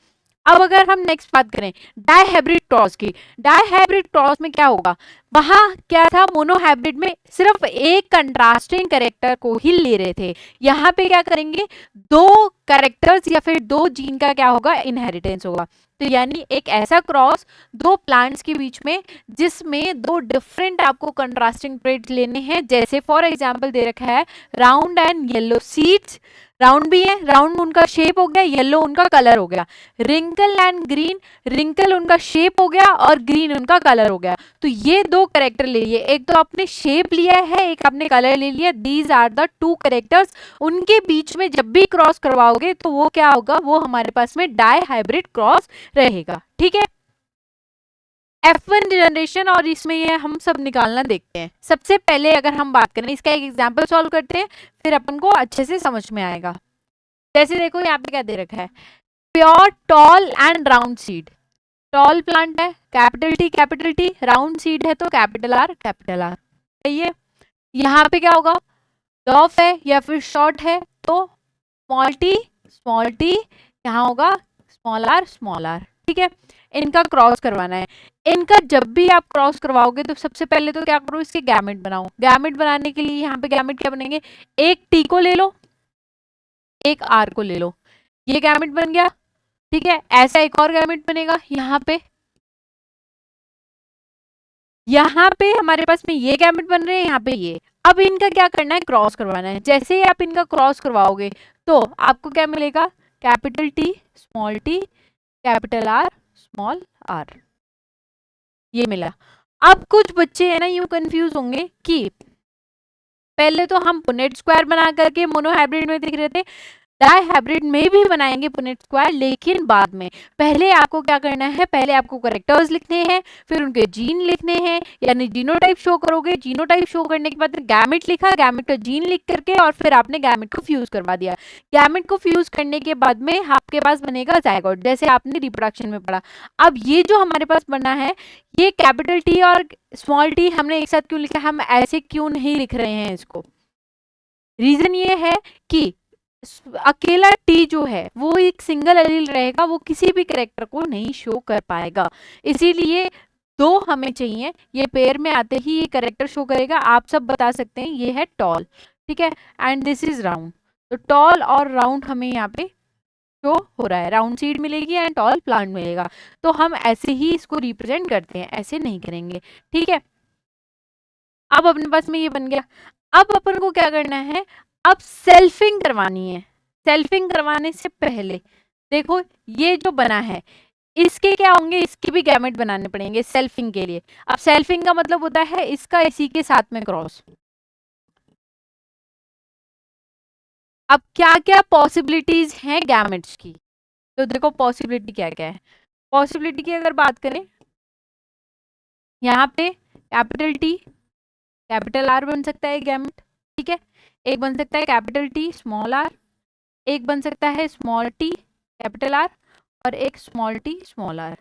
S1: अब अगर हम नेक्स्ट बात करें डायहाइब्रिड क्रॉस की, डायहाइब्रिड क्रॉस में क्या होगा, वहां क्या था, मोनोहाइब्रिड में सिर्फ एक कंट्रास्टिंग कैरेक्टर को ही ले रहे थे। यहाँ पे क्या करेंगे, 2 कैरेक्टर्स या फिर 2 जीन का क्या होगा, इनहेरिटेंस होगा। तो यानी एक ऐसा क्रॉस 2 प्लांट्स के बीच में जिसमें 2 डिफरेंट आपको कंट्रास्टिंग ट्रेड्स लेने हैं। जैसे फॉर एग्जांपल दे रखा है round and yellow seeds, round भी है, राउंड उनका शेप हो गया, येलो उनका कलर हो गया। रिंकल एंड ग्रीन, रिंकल उनका शेप हो गया और ग्रीन उनका कलर हो गया। तो ये 2 कैरेक्टर ले लिए, एक तो आपने शेप लिया है, एक आपने कलर ले लिया। These are the 2 characters. उनके बीच में जब भी क्रॉस करवाओगे तो वो क्या होगा, वो हमारे पास में डायहाइब्रिड क्रॉस रहेगा, ठीक है। F1 जनरेशन और इसमें ये हम सब निकालना देखते हैं। सबसे पहले अगर हम बात करें, इसका एक एग्जांपल सॉल्व करते हैं, फिर अपन को अच्छे से समझ में आएगा। जैसे देखो यहाँ पे क्या दे रखा है, pure tall and round seed. Toll plant है कैपिटल टी, राउंड सीड है तो कैपिटल आर सही है। यहाँ पे क्या होगा, डॉफ है या फिर शॉर्ट है तो स्मॉल टी, यहाँ होगा स्मॉल आर, ठीक है। इनका क्रॉस करवाना है। इनका जब भी आप क्रॉस करवाओगे तो सबसे पहले तो क्या करो, इसके गैमेट बनाओ। गैमेट बनाने के लिए यहाँ पे गैमेट क्या बनेंगे, एक टी को ले लो, एक आर को ले लो, ये गैमेट बन गया, ठीक है। ऐसा एक और गैमेट बनेगा यहाँ पे हमारे पास में ये गैमेट बन रहे हैं, यहाँ पे ये। अब इनका क्या करना है, क्रॉस करवाना है। जैसे ही आप इनका क्रॉस करवाओगे तो आपको क्या मिलेगा, capital T capital R small R, ये मिला। अब कुछ बच्चे है ना यूं कंफ्यूज होंगे कि पहले तो हम पुनेट स्क्वायर बना करके मोनोहाइब्रिड में दिख रहे थे, डायहाइब्रिड में भी बनाएंगे पुनेट स्क्वायर, लेकिन बाद में। पहले आपको क्या करना है, पहले आपको कैरेक्टर्स लिखने हैं, फिर उनके जीन लिखने हैं, यानी जीनोटाइप शो करोगे। जीनोटाइप शो करने के बाद गैमेट लिखा, गैमेट का जीन लिख करके और फिर आपने गैमेट को फ्यूज करवा दिया। गैमेट को फ्यूज करने के बाद में आपके पास बनेगा जायगोट, जैसे आपने रिप्रोडक्शन में पढ़ा। अब ये जो हमारे पास बना है, ये कैपिटल टी और स्मॉल टी हमने एक साथ क्यों लिखा, हम ऐसे क्यों नहीं लिख रहे हैं इसको, रीजन ये है कि अकेला टी जो है वो एक सिंगल एलील रहेगा, वो किसी भी कैरेक्टर को नहीं शो कर पाएगा। इसीलिए 2 हमें चाहिए, ये पेयर में आते ही ये कैरेक्टर शो करेगा। आप सब बता सकते हैं ये है टॉल, ठीक है, एंड दिस इज राउंड। तो टॉल और राउंड हमें यहाँ पे शो हो रहा है, राउंड सीड मिलेगी एंड टॉल प्लांट मिलेगा। तो हम ऐसे ही इसको रिप्रेजेंट करते हैं, ऐसे नहीं करेंगे, ठीक है। अब अपने पास में ये बन गया। अब अपन को क्या करना है, अब सेल्फिंग करवानी है। सेल्फिंग करवाने से पहले देखो ये जो बना है, इसके क्या होंगे, इसके भी गैमेट बनाने पड़ेंगे सेल्फिंग के लिए। अब सेल्फिंग का मतलब होता है इसका इसी के साथ में क्रॉस। अब क्या क्या पॉसिबिलिटीज हैं गैमेट्स की, तो देखो पॉसिबिलिटी क्या क्या है। पॉसिबिलिटी की अगर बात करें, यहाँ पे कैपिटल टी कैपिटल आर बन सकता है गैमेट, ठीक है। एक बन सकता है कैपिटल टी स्मॉल आर, एक बन सकता है स्मॉल टी कैपिटल आर, और एक स्मॉल टी स्मॉल आर।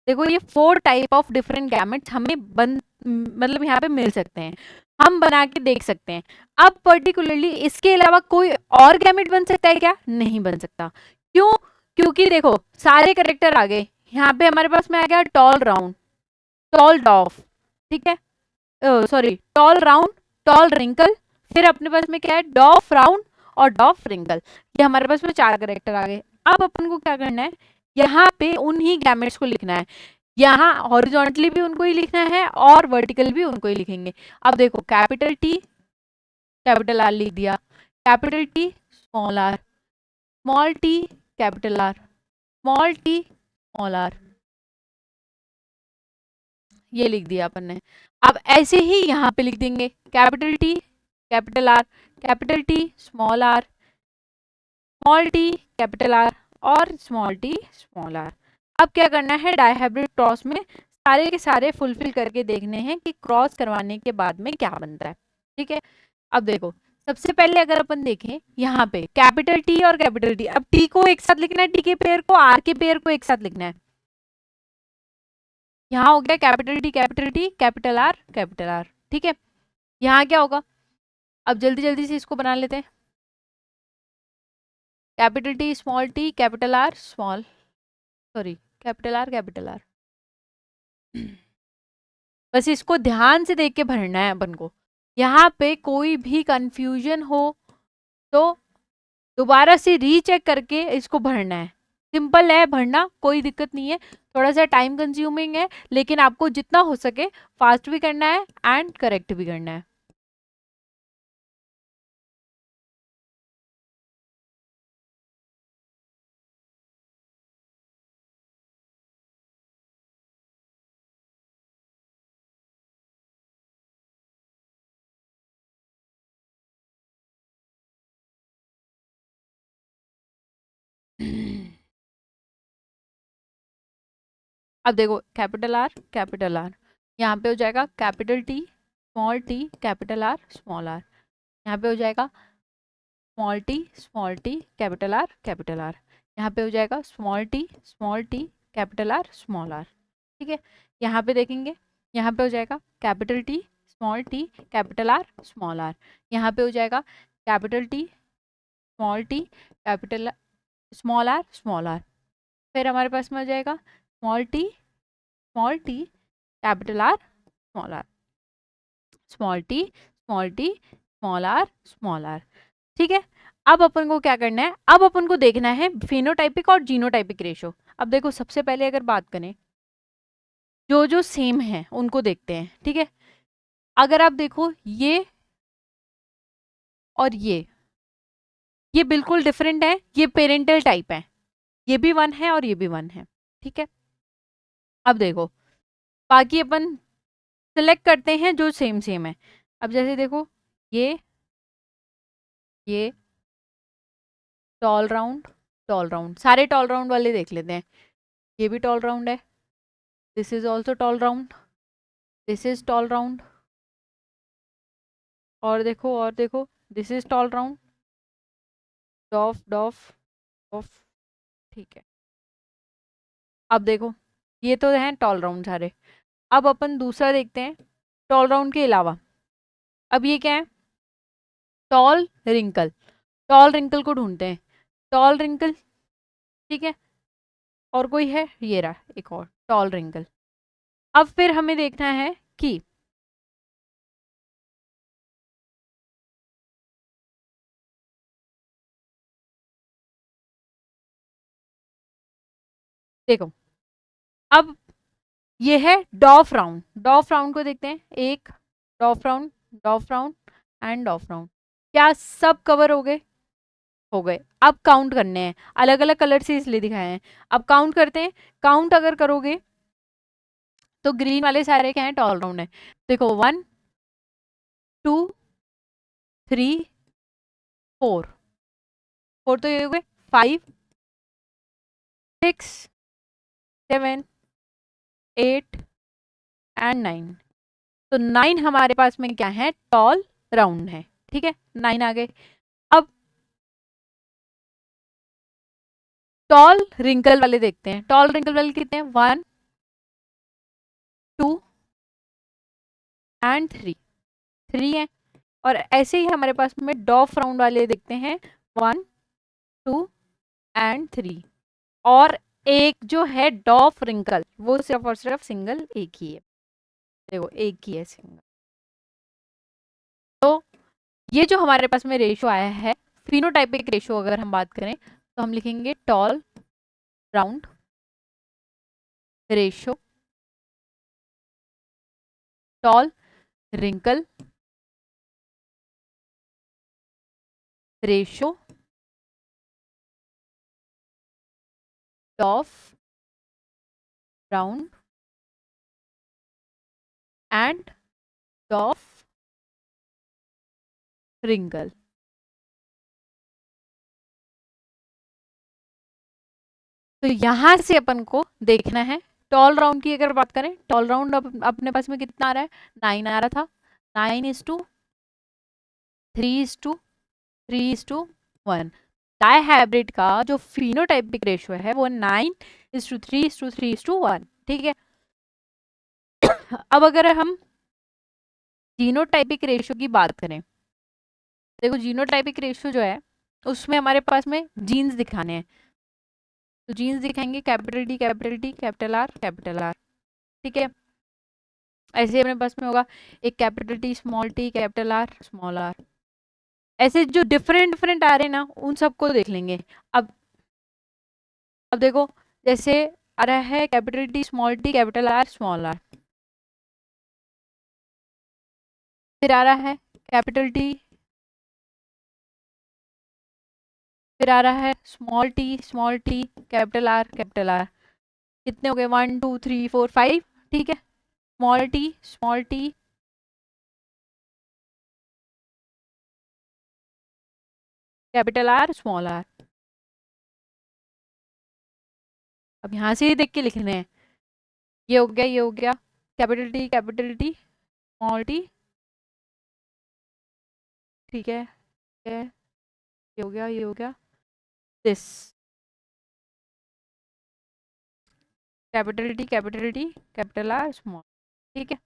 S1: देखो ये 4 टाइप ऑफ डिफरेंट गैमेट्स हमें मतलब यहाँ पे मिल सकते हैं, हम बना के देख सकते हैं। अब पर्टिकुलरली इसके अलावा कोई और गैमेट बन सकता है क्या? नहीं बन सकता। क्यों? क्योंकि देखो सारे करेक्टर आ गए, यहाँ पे हमारे पास में आ गया टॉल राउंड, टॉल डॉफ, ठीक है, sorry tall round, tall wrinkle, फिर अपने पास में क्या है, डॉफ राउंड और डॉफ रिंकल। ये हमारे पास में 4 करेक्टर आ गए। अब अपन को क्या करना है, यहाँ पे उन्हीं गैमेट्स को लिखना है, यहाँ हॉरिजॉन्टली भी उनको ही लिखना है और वर्टिकल भी उनको ही लिखेंगे। अब देखो कैपिटल टी कैपिटल आर लिख दिया, capital T small T capital R, small T small R, ये लिख दिया अपन ने। अब ऐसे ही यहाँ पे लिख देंगे capital T capital R, capital T small T capital are और स्मॉल टी स्मॉल आर। अब क्या करना है, डायहाइब्रिड क्रॉस में सारे के सारे फुलफिल करके देखने हैं कि क्रॉस करवाने के बाद में क्या बनता है, ठीक है। अब देखो सबसे पहले अगर अपन देखें यहाँ पे कैपिटल टी और कैपिटल टी, अब टी को एक साथ लिखना है, टी के पेयर को, आर के पेयर को एक साथ लिखना है। यहाँ हो गया कैपिटल टी कैपिटल आर, ठीक है। यहाँ क्या होगा, अब जल्दी जल्दी से इसको बना लेते हैं, capital T capital R small, sorry capital R. बस इसको ध्यान से देख के भरना है अपन को, यहाँ पे कोई भी कंफ्यूजन हो तो दोबारा से रीचेक करके इसको भरना है। सिंपल है भरना, कोई दिक्कत नहीं है, थोड़ा सा टाइम कंज्यूमिंग है, लेकिन आपको जितना हो सके फास्ट भी करना है एंड करेक्ट भी करना है। अब देखो कैपिटल आर, यहाँ पे हो जाएगा capital T capital R small R, यहाँ पे हो जाएगा स्मॉल टी कैपिटल आर, यहाँ पे हो जाएगा small T capital R small R, ठीक है। यहाँ पे देखेंगे, यहाँ पे हो जाएगा capital T capital R small R, यहाँ पे हो जाएगा capital T capital small R, फिर हमारे पास में हो जाएगा small T capital R small R, small T small R, ठीक है। अब अपन को क्या करना है, अब अपन को देखना है फिनोटाइपिक और जीनोटाइपिक रेशो। अब देखो सबसे पहले अगर बात करें जो जो सेम है उनको देखते हैं, ठीक है। अगर आप देखो ये और ये बिल्कुल डिफरेंट है, ये पेरेंटल टाइप है, ये भी 1 है और ये भी 1 है, ठीक है। अब देखो बाकी अपन सिलेक्ट करते हैं जो सेम सेम है। अब जैसे देखो ये टॉल राउंड, सारे टॉल राउंड वाले देख लेते हैं। ये भी टॉल राउंड है, this is also tall round, this is tall round, और देखो this is tall round, dwarf dwarf dwarf, ठीक है। अब देखो ये तो हैं टॉल राउंड सारे। अब अपन दूसरा देखते हैं टॉल राउंड के अलावा। अब ये क्या है, टॉल रिंकल, टॉल रिंकल को ढूंढते हैं, टॉल रिंकल, ठीक है। और कोई है, ये रहा एक और टॉल रिंकल। अब फिर हमें देखना है कि देखो अब ये है डॉफ राउंड, डॉफ राउंड को देखते हैं, एक डॉफ राउंड एंड डॉफ राउंड, क्या सब कवर हो गए। अब काउंट करने हैं, अलग अलग कलर से इसलिए दिखाए हैं। अब काउंट करते हैं, काउंट अगर करोगे तो ग्रीन वाले सारे क्या हैं, टॉल राउंड है। देखो 1 2 3 4 तो ये हो गए, 5 6 7 8 एंड 9, तो 9 हमारे पास में क्या है, टॉल राउंड है, ठीक है। 9 आ गए। अब टॉल रिंकल वाले देखते हैं, टॉल रिंकल वाले कितने हैं, 1 2 एंड 3, 3 है। और ऐसे ही हमारे पास में डॉफ राउंड वाले देखते हैं 1 2 एंड 3। और एक जो है डॉफ रिंकल वो सिर्फ और सिर्फ सिंगल एक ही है, देखो एक ही है सिंगल। तो ये जो हमारे पास में रेशो आया है फिनोटाइपिक रेशो, अगर हम बात करें तो हम लिखेंगे tall round ratio, tall wrinkle ratio, dwarf round and dwarf wrinkle. तो यहां से अपन को देखना है टॉल राउंड की अगर बात करें, टॉल राउंड अपने पास में कितना आ रहा है, 9 आ रहा था, 9:3:3:1। डाई हाइब्रिड का जो फिनोटाइपिक रेशियो है वो 9:3:3:1, ठीक है। अब अगर हम जीनोटाइपिक रेशियो की बात करें, देखो जीनोटाइपिक रेशियो जो है उसमें हमारे पास में जीन्स दिखाने हैं, तो जीन्स दिखाएंगे capital D capital T capital R capital R, ठीक है। ऐसे अपने पास में होगा एक capital T small T capital R small R, ऐसे जो डिफरेंट डिफरेंट आ रहे हैं ना उन सबको देख लेंगे। अब देखो जैसे आ रहा है capital T small T capital R small R, फिर आ रहा है कैपिटल टी, फिर आ रहा है small T capital R capital are. कितने हो गए 1 2 3 4 5, ठीक है। Small T capital R small R. अब यहां से ही देख के लिखने हैं, ये हो गया ये हो गया कैपिटल टी स्मॉल टी, ठीक है, ये हो गया ये हो गया this capital T capital R small, ठीक है।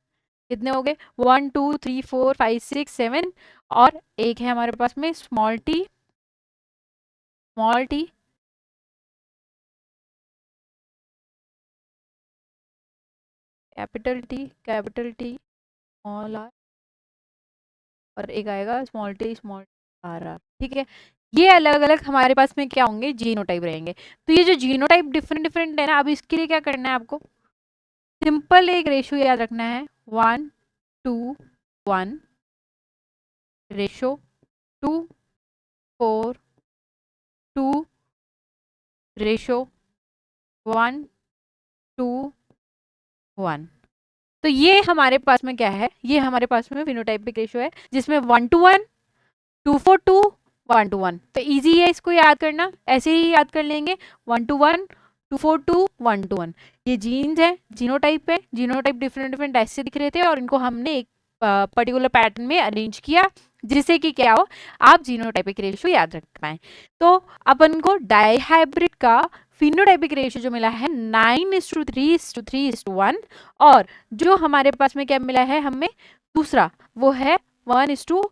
S1: कितने हो गए 1 2 3 4 5 6 7, और एक है हमारे पास में small T capital T small R, और एक आएगा small T small R R, ठीक है। ये अलग अलग हमारे पास में क्या होंगे, जीनोटाइप रहेंगे। तो ये जो जीनोटाइप डिफरेंट डिफरेंट है ना, अब इसके लिए क्या करना है आपको, सिंपल एक रेशियो याद रखना है 1 2 1 रेशो 2 4 2 रेशो 1 2 1। तो ये हमारे पास में क्या है, ये हमारे पास में फिनोटाइपिक रेशियो है जिसमें 1:1 2:4 1:1। तो इजी है इसको याद करना, ऐसे ही याद कर लेंगे 1:1 2:4 1:1। ये जीन्स है, जीनोटाइप है, जीनोटाइप डिफरेंट डिफरेंट ऐसे दिख रहे थे और इनको हमने एक पर्टिकुलर पैटर्न में अरेंज किया जिससे कि क्या हो, आप जीनोटाइपिक रेशियो याद रख पाए। तो अपन को डाई हाइब्रिड का फिनोटाइपिक रेशियो जो मिला है 9:3:3:1, और जो हमारे पास में क्या मिला है हमें दूसरा वो है 1:।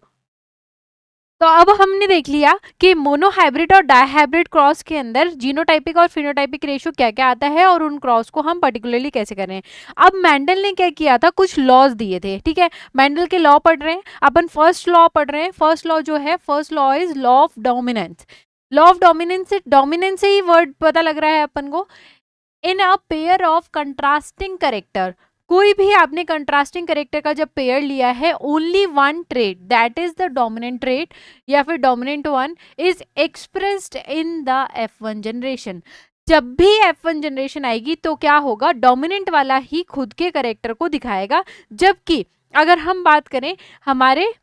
S1: तो अब हमने देख लिया कि मोनोहाइब्रिड और डायहाइब्रिड क्रॉस के अंदर जीनोटाइपिक और फिनोटाइपिक रेशियो क्या क्या आता है और उन क्रॉस को हम पर्टिकुलरली कैसे करें। अब मेंडल ने क्या किया था, कुछ लॉज दिए थे, ठीक है। मेंडल के लॉ पढ़ रहे हैं अपन, फर्स्ट लॉ पढ़ रहे हैं। फर्स्ट लॉ जो है, first law is law of dominance. Law of dominance से ही वर्ड पता लग रहा है अपन को। In a pair of contrasting character, कोई भी आपने कंट्रास्टिंग करेक्टर का जब पेयर लिया है, only one trait that is the dominant trait या फिर dominant one is expressed in the F1 generation. जब भी F1 जनरेशन आएगी तो क्या होगा, डोमिनेंट वाला ही खुद के करेक्टर को दिखाएगा। जबकि अगर हम बात करें हमारे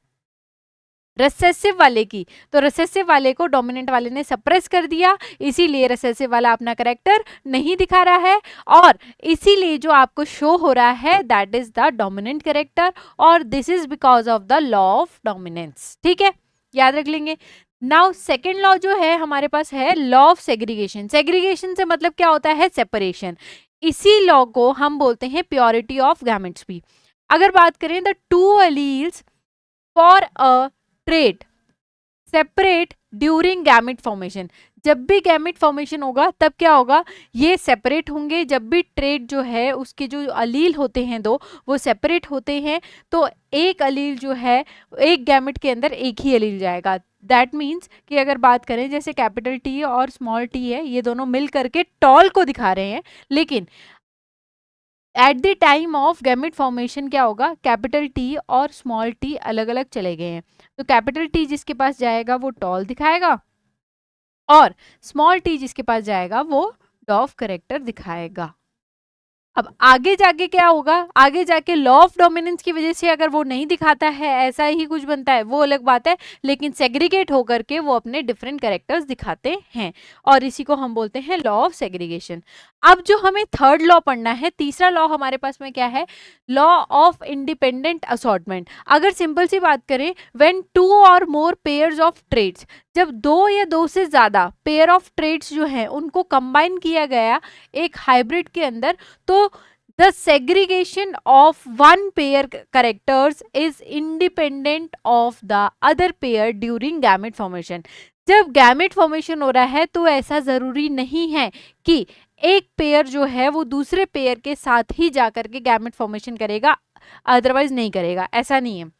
S1: रिसेसिव वाले की, तो रिसेसिव वाले को डोमिनेंट वाले ने सप्रेस कर दिया, इसीलिए रिसेसिव वाला अपना करेक्टर नहीं दिखा रहा है, और इसीलिए जो आपको शो हो रहा है that is the dominant character, और this is because of the law of dominance, ठीक है, याद रख लेंगे। नाउ सेकेंड लॉ जो है हमारे पास है लॉ ऑफ सेग्रीगेशन। सेग्रीगेशन से मतलब क्या होता है, सेपरेशन। इसी लॉ को हम बोलते हैं प्योरिटी ऑफ गैमेट्स भी। अगर बात करें the two alleles for a trait separate during gamete formation, जब भी गैमेट फॉर्मेशन होगा तब क्या होगा, ये सेपरेट होंगे। जब भी ट्रेट जो है उसके जो अलील होते हैं दो वो सेपरेट होते हैं, तो एक अलील जो है एक गैमेट के अंदर एक ही अलील जाएगा। दैट मीन्स कि अगर बात करें जैसे कैपिटल टी और स्मॉल टी है, ये दोनों मिल करके टॉल को दिखा रहे हैं, लेकिन at the time of gamete formation क्या होगा, कैपिटल टी और स्मॉल टी अलग अलग चले गए हैं। तो कैपिटल टी जिसके पास जाएगा वो टॉल दिखाएगा, और स्मॉल टी जिसके पास जाएगा वो डॉफ करेक्टर दिखाएगा। अब आगे जाके क्या होगा, आगे जाके लॉ ऑफ डोमिनेंस की वजह से अगर वो नहीं दिखाता है, ऐसा ही कुछ बनता है, वो अलग बात है, लेकिन सेग्रीगेट होकर के वो अपने डिफरेंट कैरेक्टर्स दिखाते हैं, और इसी को हम बोलते हैं लॉ ऑफ सेग्रीगेशन। अब जो हमें थर्ड लॉ पढ़ना है, तीसरा लॉ हमारे पास में क्या है, लॉ ऑफ इंडिपेंडेंट असॉर्टमेंट। अगर सिंपल सी बात करें, व्हेन टू और मोर पेयर्स ऑफ ट्रेड्स, जब दो या दो से ज्यादा पेयर ऑफ ट्रेड्स जो हैं उनको कंबाइन किया गया एक हाइब्रिड के अंदर, तो the segregation of one pair characters is independent of the other pair during gamete formation। जब गैमेट फॉर्मेशन हो रहा है तो ऐसा जरूरी नहीं है कि एक पेयर जो है वो दूसरे पेयर के साथ ही जाकर के गैमेट फॉर्मेशन करेगा, अदरवाइज नहीं करेगा, ऐसा नहीं है।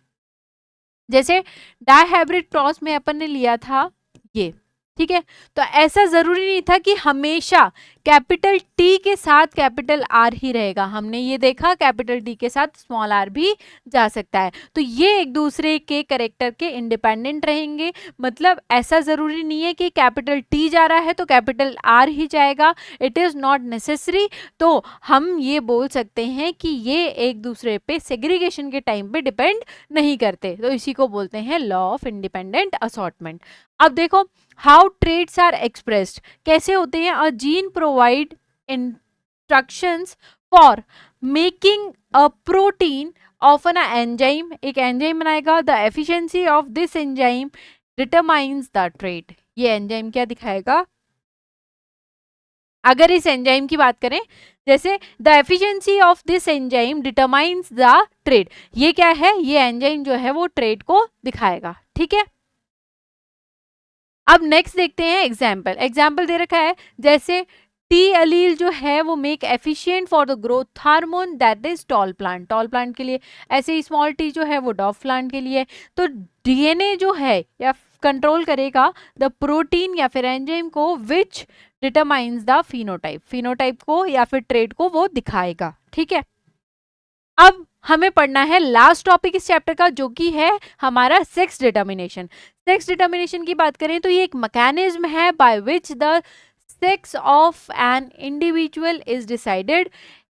S1: जैसे डायहाइब्रिड क्रॉस में अपन ने लिया था ये, ठीक है, तो ऐसा जरूरी नहीं था कि हमेशा कैपिटल टी के साथ कैपिटल आर ही रहेगा। हमने ये देखा कैपिटल टी के साथ स्मॉल आर भी जा सकता है, तो ये एक दूसरे के कैरेक्टर के इंडिपेंडेंट रहेंगे। मतलब ऐसा जरूरी नहीं है कि कैपिटल टी जा रहा है तो कैपिटल आर ही जाएगा, इट इज नॉट नेसेसरी। तो हम ये बोल सकते हैं कि ये एक दूसरे पे सेग्रीगेशन के टाइम पे डिपेंड नहीं करते, तो इसी को बोलते हैं लॉ ऑफ इंडिपेंडेंट असॉर्टमेंट। अब देखो हाउ ट्रेड्स आर एक्सप्रेस्ड, कैसे होते हैं, a gene provide instructions for making a protein of an enzyme, एक एंजाइम बनाएगा, the efficiency of this enzyme determines the trade. ये एंजाइम क्या दिखाएगा, अगर इस एंजाइम की बात करें, जैसे the efficiency of this enzyme determines the trade, ये क्या है, ये एंजाइम जो है वो ट्रेड को दिखाएगा, ठीक है। अब नेक्स्ट देखते हैं एग्जाम्पल। एग्जाम्पल दे रखा है, जैसे टी अलील जो है वो make efficient for the growth hormone that is tall plant, tall plant के लिए, ऐसे ही स्मॉल टी जो है वो डॉफ प्लांट के लिए। तो डीएनए जो है या कंट्रोल करेगा द प्रोटीन या फिर एंजाइम को विच डिटरमाइंस द फिनोटाइप, फिनोटाइप को या फिर ट्रेड को वो दिखाएगा, ठीक है। अब हमें पढ़ना है लास्ट टॉपिक इस चैप्टर का, जो कि है हमारा सेक्स डिटर्मिनेशन। सेक्स डिटर्मिनेशन की बात करें तो ये एक मैकेनिज्म है by which the sex of an individual is decided.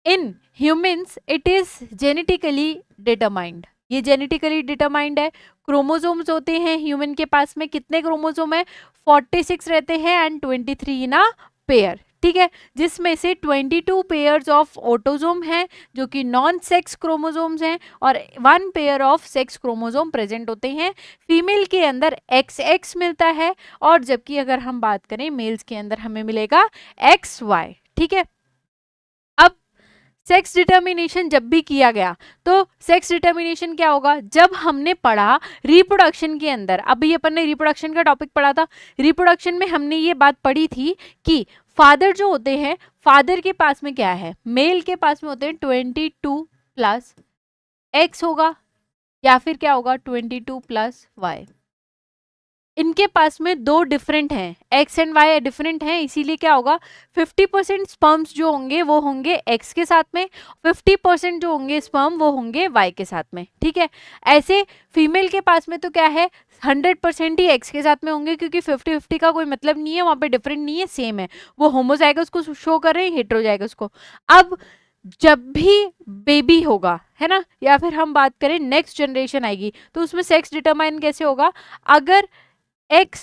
S1: In humans it is genetically determined, ये जेनेटिकली डिटरमाइंड है। क्रोमोसोम्स होते हैं ह्यूमन के पास में, कितने क्रोमोसोम है, 46 रहते हैं एंड 23 इन अ पेयर, ठीक है, जिसमें से 22 पेयर्स ऑफ ऑटोसोम हैं जो कि नॉन सेक्स क्रोमोसोम्स हैं, और 1 pair of sex chromosome present होते हैं। फीमेल के अंदर XX मिलता है, और जबकि अगर हम बात करें मेल्स के अंदर हमें मिलेगा XY, ठीक है। अब सेक्स डिटर्मिनेशन जब भी किया गया, तो सेक्स डिटर्मिनेशन क्या होगा, जब हमने पढ़ा रिप्रोडक्शन के अंदर, अभी अपन ने रिप्रोडक्शन का टॉपिक पढ़ा था, रिप्रोडक्शन में हमने ये बात पढ़ी थी कि फादर जो होते हैं, फादर के पास में क्या है, मेल के पास में होते हैं 22 प्लस X होगा, या फिर क्या होगा 22 प्लस Y। इनके पास में दो डिफरेंट हैं, X एंड Y डिफरेंट हैं, इसीलिए क्या होगा 50% स्पर्म्स जो होंगे वो होंगे X के साथ में, 50% जो होंगे स्पर्म वो होंगे Y के साथ में, ठीक है। ऐसे फीमेल के पास में तो क्या है 100% ही X के साथ में होंगे, क्योंकि 50-50 का कोई मतलब नहीं है, वहाँ पे डिफरेंट नहीं है, सेम है, वो होमोजाइगस को शो कर रहे हैं, हेटेरोजाइगस को। अब जब भी बेबी होगा, है ना, या फिर हम बात करें नेक्स्ट जनरेशन आएगी, तो उसमें सेक्स डिटरमाइन कैसे होगा, अगर X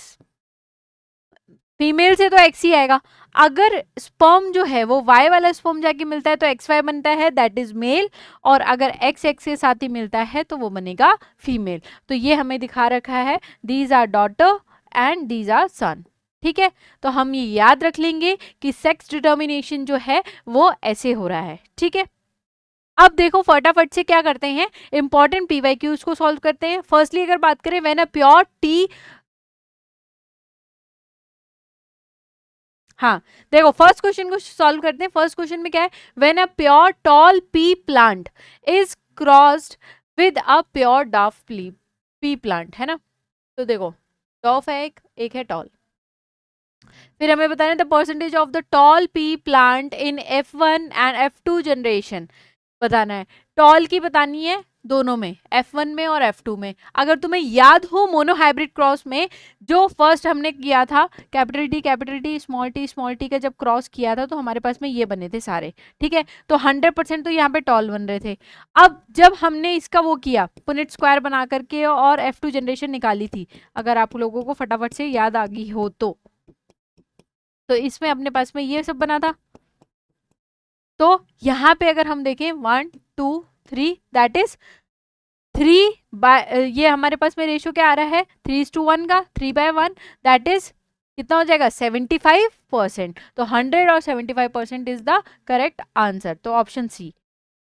S1: फीमेल से तो X ही आएगा, अगर स्पर्म जो है वो Y वाला स्पर्म जाके मिलता है तो XY बनता है, दैट इज मेल, और अगर XX के साथ ही मिलता है तो वो बनेगा फीमेल। तो ये हमें दिखा रखा है, these are daughter and these are son, ठीक है, तो हम ये याद रख लेंगे कि सेक्स डिटर्मिनेशन जो है वो ऐसे हो रहा है। ठीक है, अब देखो फटाफट से क्या करते हैं, इंपॉर्टेंट पीवाईक्यूज को सॉल्व करते हैं। फर्स्टली अगर बात करें, व्हेन अ प्योर टी, हाँ देखो फर्स्ट क्वेश्चन को सॉल्व करते हैं। फर्स्ट क्वेश्चन में क्या है, when a pure tall pea plant is crossed with a pure dwarf pea plant, है ना। तो देखो डॉफ है एक है टॉल। फिर हमें बताना है the percentage of the tall pea plant in F1 and F2 generation बताना है। टॉल की बतानी है दोनों में, F1 में और F2 में। अगर तुम्हें याद हो मोनो हाइब्रिड क्रॉस में जो फर्स्ट हमने किया था, कैपिटल टी स्मॉल टी का जब क्रॉस किया था तो हमारे पास में ये बने थे सारे। ठीक है, तो 100% तो यहाँ पे टॉल बन रहे थे। अब जब हमने इसका वो किया पुनेट स्क्वायर बना करके और F2 जनरेशन निकाली थी, अगर आप लोगों को फटाफट से याद आ गई हो तो इसमें अपने पास में ये सब बना था। तो यहाँ पे अगर हम देखें 1 2 3 दैट इज 3 बाय, ये हमारे पास में रेशियो क्या आ रहा है 3:1 का, 3/1 दैट इज कितना हो जाएगा 75%। तो 100 और 75% इज द करेक्ट आंसर, तो ऑप्शन सी।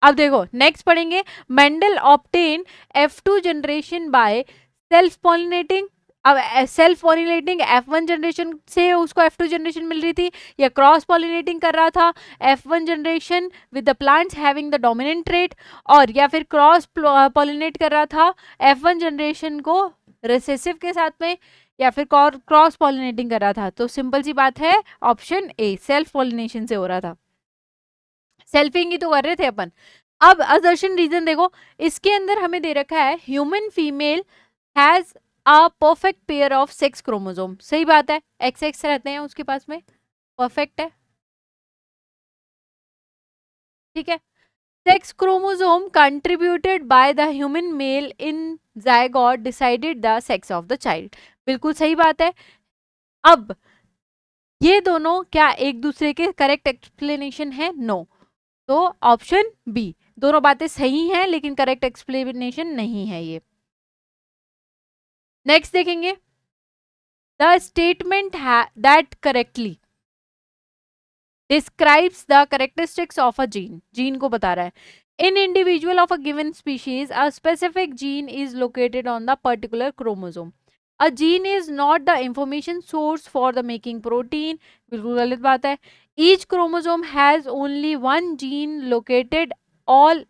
S1: अब देखो नेक्स्ट पढ़ेंगे, Mendel obtain F2 generation by self pollinating. अब सेल्फ पॉलिनेटिंग F1 जनरेशन से उसको F2 जनरेशन मिल रही थी, या क्रॉस पॉलिनेटिंग कर रहा था F1 generation with the plants having the dominant trait, और या फिर क्रॉस पॉलिनेट कर रहा था F1 जनरेशन को रिसेसिव के साथ में, या फिर क्रॉस पॉलिनेटिंग कर रहा था। तो सिंपल सी बात है ऑप्शन ए सेल्फ पॉलिनेशन से हो रहा था, सेल्फिंग ही तो कर रहे थे अपन। अब असर्शन रीजन देखो, इसके अंदर हमें दे रखा है human female has a perfect pair of sex chromosome. सही बात है, XX रहते हैं उसके पास में, परफेक्ट है। ठीक है, sex chromosome contributed by the human male in zygote decided the sex of the child. बिल्कुल सही बात है। अब ये दोनों क्या एक दूसरे के करेक्ट एक्सप्लेनेशन है? नो। तो ऑप्शन बी, दोनों बातें सही हैं लेकिन करेक्ट एक्सप्लेनेशन नहीं है ये। नेक्स्ट देखेंगे, the statement that correctly describes the characteristics of a gene, gene को बता रहा है। In individual of a given species a specific gene is located on the particular chromosome. A gene is not the information source for the making protein, बिल्कुल गलत बात है। Each chromosome has only one gene located all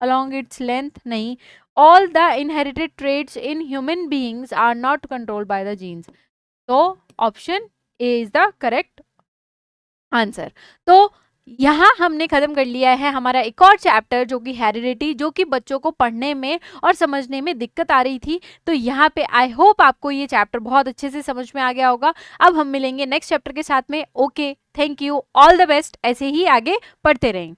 S1: along its length, नहीं। all the inherited traits in human beings are not controlled by the genes, तो option A is the correct answer. तो यहाँ हमने खत्म कर लिया है हमारा एक और चैप्टर जो कि हेरिडिटी, जो कि बच्चों को पढ़ने में और समझने में दिक्कत आ रही थी। तो यहाँ पे आई होप आपको ये चैप्टर बहुत अच्छे से समझ में आ गया होगा। अब हम मिलेंगे नेक्स्ट चैप्टर के साथ में। Okay, thank you, all the best, ऐसे ही आगे पढ़ते रहें।